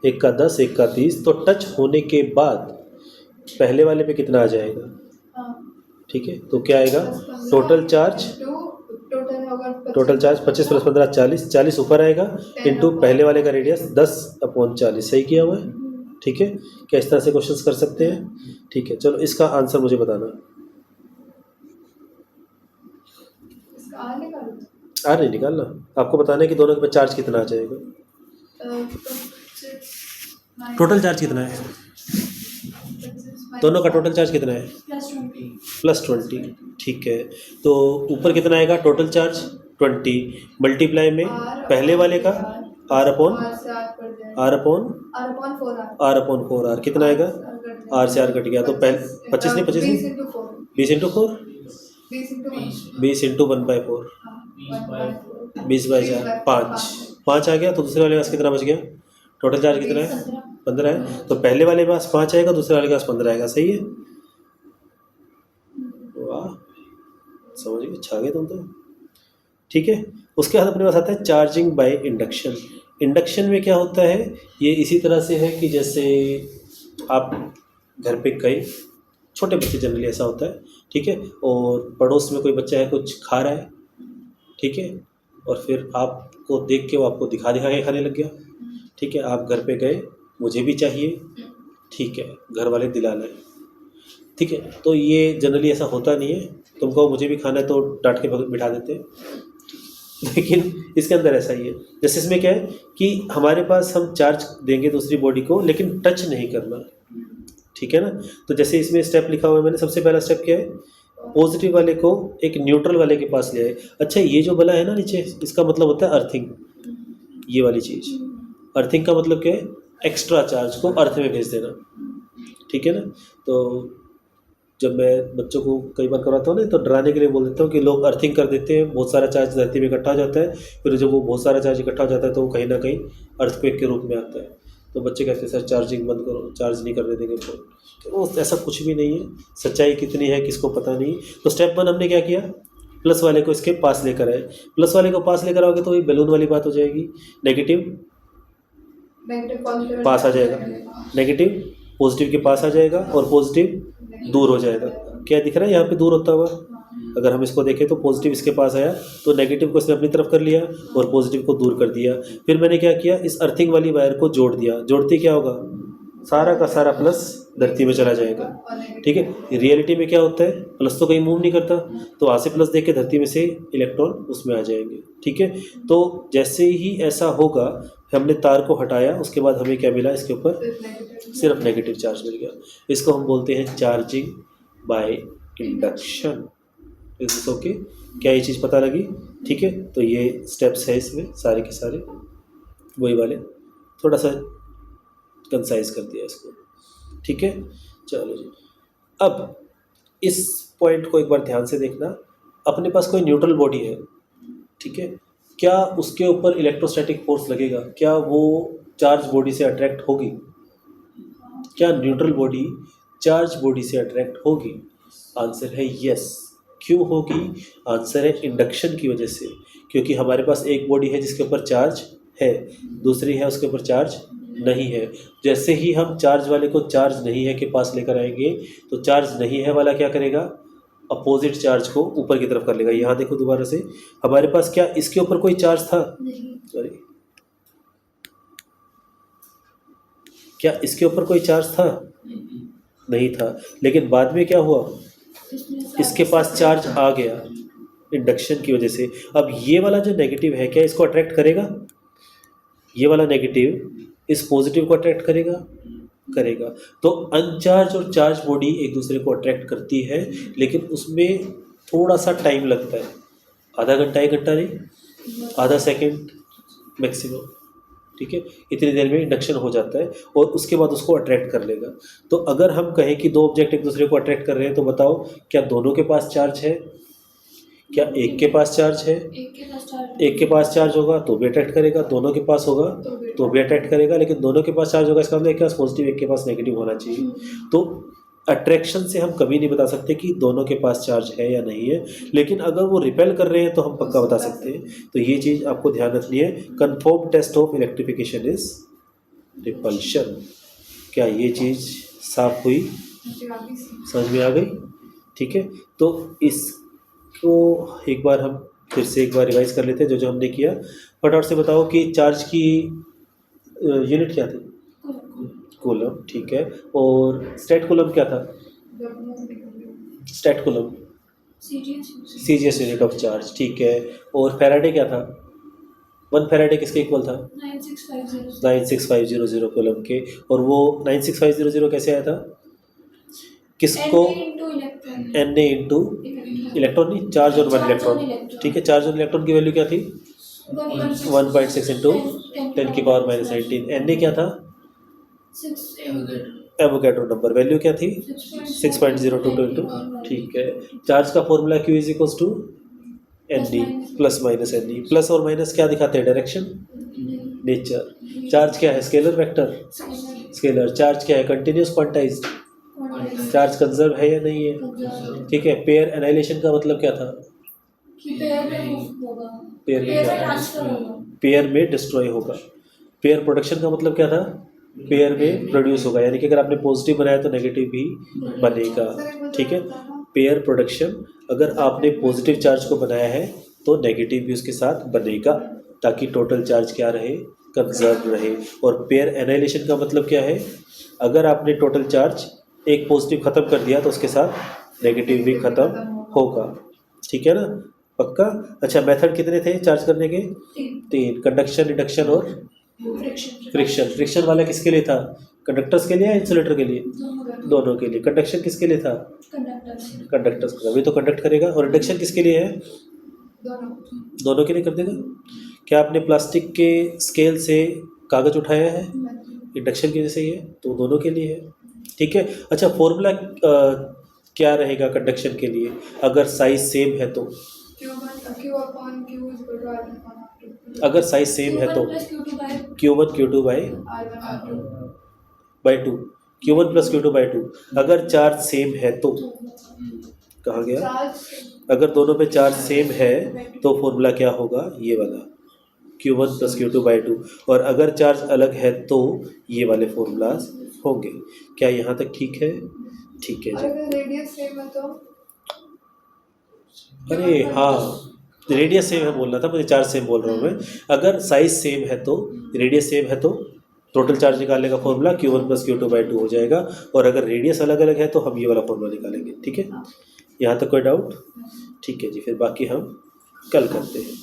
एक का 10 एक का 30। तो टच होने के बाद पहले वाले पे कितना आ जाएगा? ठीक है, तो क्या आएगा? टोटल चार्ज 25 + 15 40, 40 ऊपर आएगा इंटू पहले वाले का रेडियस 10/40। सही किया हुआ है, ठीक है। क्या इस तरह से क्वेश्चंस कर सकते हैं? ठीक है, चलो इसका आंसर मुझे बताना। नहीं निकालना, आपको बताना है कि दोनों के पास चार्ज कितना आ जाएगा। टोटल चार्ज कितना है? दोनों का टोटल चार्ज कितना है? +20, ठीक है। तो ऊपर कितना आएगा टोटल चार्ज? 20 मल्टीप्लाई में पहले वाले का R/4R कितना आएगा? R से R कट गया, तो 25 नहीं 20 × 4 20 × 1/4 20/4 5 आ गया। तो दूसरे वाले के पास कितना बच गया? टोटल चार्ज कितना है? 15 है। तो पहले वाले के पास 5 आएगा, दूसरे वाले के पास 15 आएगा। सही है, वाह समझ गए, छा गए तुम तो, ठीक है। उसके बाद अपने पास आता है चार्जिंग बाय इंडक्शन। इंडक्शन में क्या होता है? ये इसी तरह से है कि जैसे आप घर पे गए, छोटे बच्चे जनरली ऐसा होता है, ठीक है, और पड़ोस में कोई बच्चा है कुछ खा रहा है, ठीक है, और फिर आपको देख के वो आपको दिखा के खाने लग गया, ठीक है। आप घर पे गए, मुझे भी चाहिए, ठीक है, घर वाले दिला लाए, ठीक है। तो ये जनरली ऐसा होता नहीं है, तुम कहो मुझे भी खाना है तो डांट के बिठा देते हैं, लेकिन इसके अंदर ऐसा ही है। जैसे इसमें क्या है कि हमारे पास हम चार्ज देंगे दूसरी बॉडी को, लेकिन टच नहीं करना, ठीक है ना। तो जैसे इसमें स्टेप लिखा हुआ है मैंने, सबसे पहला स्टेप क्या है? पॉजिटिव वाले को एक न्यूट्रल वाले के पास ले आए। अच्छा, ये जो बला है ना नीचे, इसका मतलब होता है अर्थिंग, ये वाली चीज़। अर्थिंग का मतलब क्या है? एक्स्ट्रा चार्ज को अर्थ में भेज देना, ठीक है ना। तो जब मैं बच्चों को कई बार करवाता हूँ ना, तो डराने के लिए बोल देता हूँ कि लोग अर्थिंग कर देते हैं, बहुत सारा चार्ज धरती में इकट्ठा हो जाता है, फिर जब वो बहुत सारा चार्ज इकट्ठा हो जाता है तो वो कहीं ना कहीं अर्थक्वेक के रूप में आता है। तो बच्चे कहते हैं सर चार्जिंग बंद करो, चार्ज नहीं करने देंगे फ़ोन। तो ऐसा कुछ भी नहीं है, सच्चाई कितनी है किसको पता नहीं। तो स्टेप 1 हमने क्या किया? प्लस वाले को इसके पास लेकर आए। प्लस वाले को पास लेकर आओगे तो वही बैलून वाली बात हो जाएगी, नेगेटिव पास आ जाएगा, नेगेटिव पॉजिटिव के पास आ जाएगा, और पॉजिटिव दूर हो जाएगा। क्या दिख रहा है यहाँ पे दूर होता हुआ? अगर हम इसको देखें तो पॉजिटिव इसके पास आया, तो नेगेटिव को इसने अपनी तरफ कर लिया और पॉजिटिव को दूर कर दिया। फिर मैंने क्या किया? इस अर्थिंग वाली वायर को जोड़ दिया। जोड़ते क्या होगा? सारा का सारा प्लस धरती में चला जाएगा, ठीक है। रियलिटी में क्या होता है? प्लस तो कहीं मूव नहीं करता, तो वहाँ से प्लस देख के धरती में से इलेक्ट्रॉन उसमें आ जाएंगे, ठीक है। तो जैसे ही ऐसा होगा, हमने तार को हटाया, उसके बाद हमें क्या मिला? इसके ऊपर सिर्फ नेगेटिव चार्ज मिल गया। इसको हम बोलते हैं चार्जिंग बाय इंडक्शन। इस ओके, क्या ये चीज़ पता लगी? ठीक है, तो ये स्टेप्स है इसमें सारे के सारे वही वाले। थोड़ा सा कंसाइज कर दिया इसको, ठीक है। चलो जी, अब इस पॉइंट को एक बार ध्यान से देखना। अपने पास कोई न्यूट्रल बॉडी है, ठीक है, क्या उसके ऊपर इलेक्ट्रोस्टैटिक फोर्स लगेगा? क्या वो चार्ज बॉडी से अट्रैक्ट होगी? क्या न्यूट्रल बॉडी चार्ज बॉडी से अट्रैक्ट होगी? आंसर है यस। क्यों होगी? आंसर है इंडक्शन की वजह से, क्योंकि हमारे पास एक बॉडी है जिसके ऊपर चार्ज है, दूसरी है उसके ऊपर चार्ज नहीं है। जैसे ही हम चार्ज वाले को चार्ज नहीं है के पास लेकर आएंगे तो चार्ज नहीं है वाला क्या करेगा? अपोजिट चार्ज को ऊपर की तरफ कर लेगा। यहाँ देखो दोबारा से, हमारे पास क्या इसके ऊपर कोई चार्ज था? सॉरी, क्या इसके ऊपर कोई चार्ज था? नहीं था। लेकिन बाद में क्या हुआ? इसके पास चार्ज आ गया इंडक्शन की वजह से। अब ये वाला जो नेगेटिव है, क्या इसको अट्रैक्ट करेगा? ये वाला नेगेटिव इस पॉजिटिव को अट्रैक्ट करेगा? करेगा। तो अनचार्ज और चार्ज बॉडी एक दूसरे को अट्रैक्ट करती है, लेकिन उसमें थोड़ा सा टाइम लगता है। आधा घंटा, 1 घंटा नहीं, आधा सेकंड मैक्सिमम, ठीक है। इतनी देर में इंडक्शन हो जाता है और उसके बाद उसको अट्रैक्ट कर लेगा। तो अगर हम कहें कि दो ऑब्जेक्ट एक दूसरे को अट्रैक्ट कर रहे हैं, तो बताओ क्या दोनों के पास चार्ज है? क्या एक के पास चार्ज है? एक के पास चार्ज होगा तो भी अट्रैक्ट करेगा, दोनों के पास होगा तो भी अट्रैक्ट करेगा। लेकिन दोनों के पास चार्ज होगा, इसका मतलब एक के पास पॉजिटिव, एक के पास नेगेटिव होना चाहिए। तो अट्रैक्शन से हम कभी नहीं बता सकते कि दोनों के पास चार्ज है या नहीं है, लेकिन अगर वो रिपेल कर रहे हैं तो हम पक्का बता सकते हैं। तो ये चीज़ आपको ध्यान रखनी है। Confirm test of electrification is repulsion. क्या ये चीज़ साफ हुई? समझ में आ गई? ठीक है। तो इसको एक बार हम फिर से एक बार रिवाइज कर लेते हैं जो हमने किया। फटाफट से बताओ कि चार्ज की यूनिट क्या थी? कूलम, ठीक है। और स्टेट कूलम क्या था? State coulomb CGS unit of charge, ठीक है। और फैराडे क्या था? 1 फैराडे किसके इक्वल था? 96500 कूलम के। और वो 96500 कैसे आया था? किसको? Na इंटू इलेक्ट्रॉन, नहीं, चार्ज और 1 इलेक्ट्रॉन, ठीक है। चार्ज और इलेक्ट्रॉन की वैल्यू क्या थी? 1.6 इंटू 10 की पावर -19। Na क्या था? Avogadro number. वैल्यू क्या थी? 6.022 इंटू, ठीक है। चार्ज का formula Q is equals to Ne plus minus Ne। Plus और माइनस क्या दिखाते हैं? Direction, nature. चार्ज क्या है? Scalar vector, scalar. चार्ज क्या है? Continuous quantized. चार्ज कंजर्व है या नहीं है? ठीक है। पेयर एनाइलेशन का मतलब क्या था? पेयर में डिस्ट्रॉय होगा। पेयर प्रोडक्शन का मतलब क्या था? पेयर में प्रोड्यूस होगा। यानी कि अगर आपने पॉजिटिव बनाया तो नेगेटिव भी बनेगा, ठीक है। पेयर प्रोडक्शन, अगर आपने पॉजिटिव चार्ज को बनाया है तो नेगेटिव भी उसके साथ बनेगा, ताकि टोटल चार्ज क्या रहे? कंजर्व रहे। और पेयर एनाइलेशन का मतलब क्या है? अगर आपने टोटल चार्ज एक पॉजिटिव ख़त्म कर दिया तो उसके साथ नेगेटिव भी ख़त्म होगा, ठीक है ना? पक्का? अच्छा, मेथड कितने थे चार्ज करने के? 3। कंडक्शन, इंडक्शन और फ्रिक्शन। फ्रिक्शन वाला किसके लिए था? कंडक्टर्स के लिए या इंसुलेटर के लिए? दोनों के लिए। कंडक्शन किसके लिए था? कंडक्टर्स का, अभी तो कंडक्ट करेगा। और इंडक्शन किसके लिए है? दोनों के लिए कर देगा। क्या आपने प्लास्टिक के स्केल से कागज़ उठाया है? इंडक्शन की वजह से ही है, तो दोनों के लिए है, ठीक है। अच्छा, फॉर्मूला क्या रहेगा कंडक्शन के लिए अगर साइज सेम है तो? अगर साइज सेम है तो Q1 Q2 by 2, Q1 plus Q2 by 2। अगर चार्ज सेम है तो, कहाँ गया? अगर दोनों पे चार्ज सेम है तो फॉर्मूला क्या होगा? ये वाला Q1 प्लस Q2 बाई 2। और अगर चार्ज अलग है तो ये वाले फॉर्मूलाज होंगे। क्या यहाँ तक ठीक है? ठीक है जी। अगर रेडियस सेम है तो? अरे हाँ, रेडियस सेम है बोलना था मुझे, चार्ज सेम बोल रहा हूँ मैं। अगर साइज सेम है तो, रेडियस सेम है तो टोटल चार्ज निकालने का formula Q1 plus Q2 by 2 हो जाएगा। और अगर रेडियस अलग अलग है तो हम ये वाला फॉर्मूला निकालेंगे, ठीक है। यहाँ तक कोई डाउट? ठीक है जी, फिर बाकी हम कल करते हैं।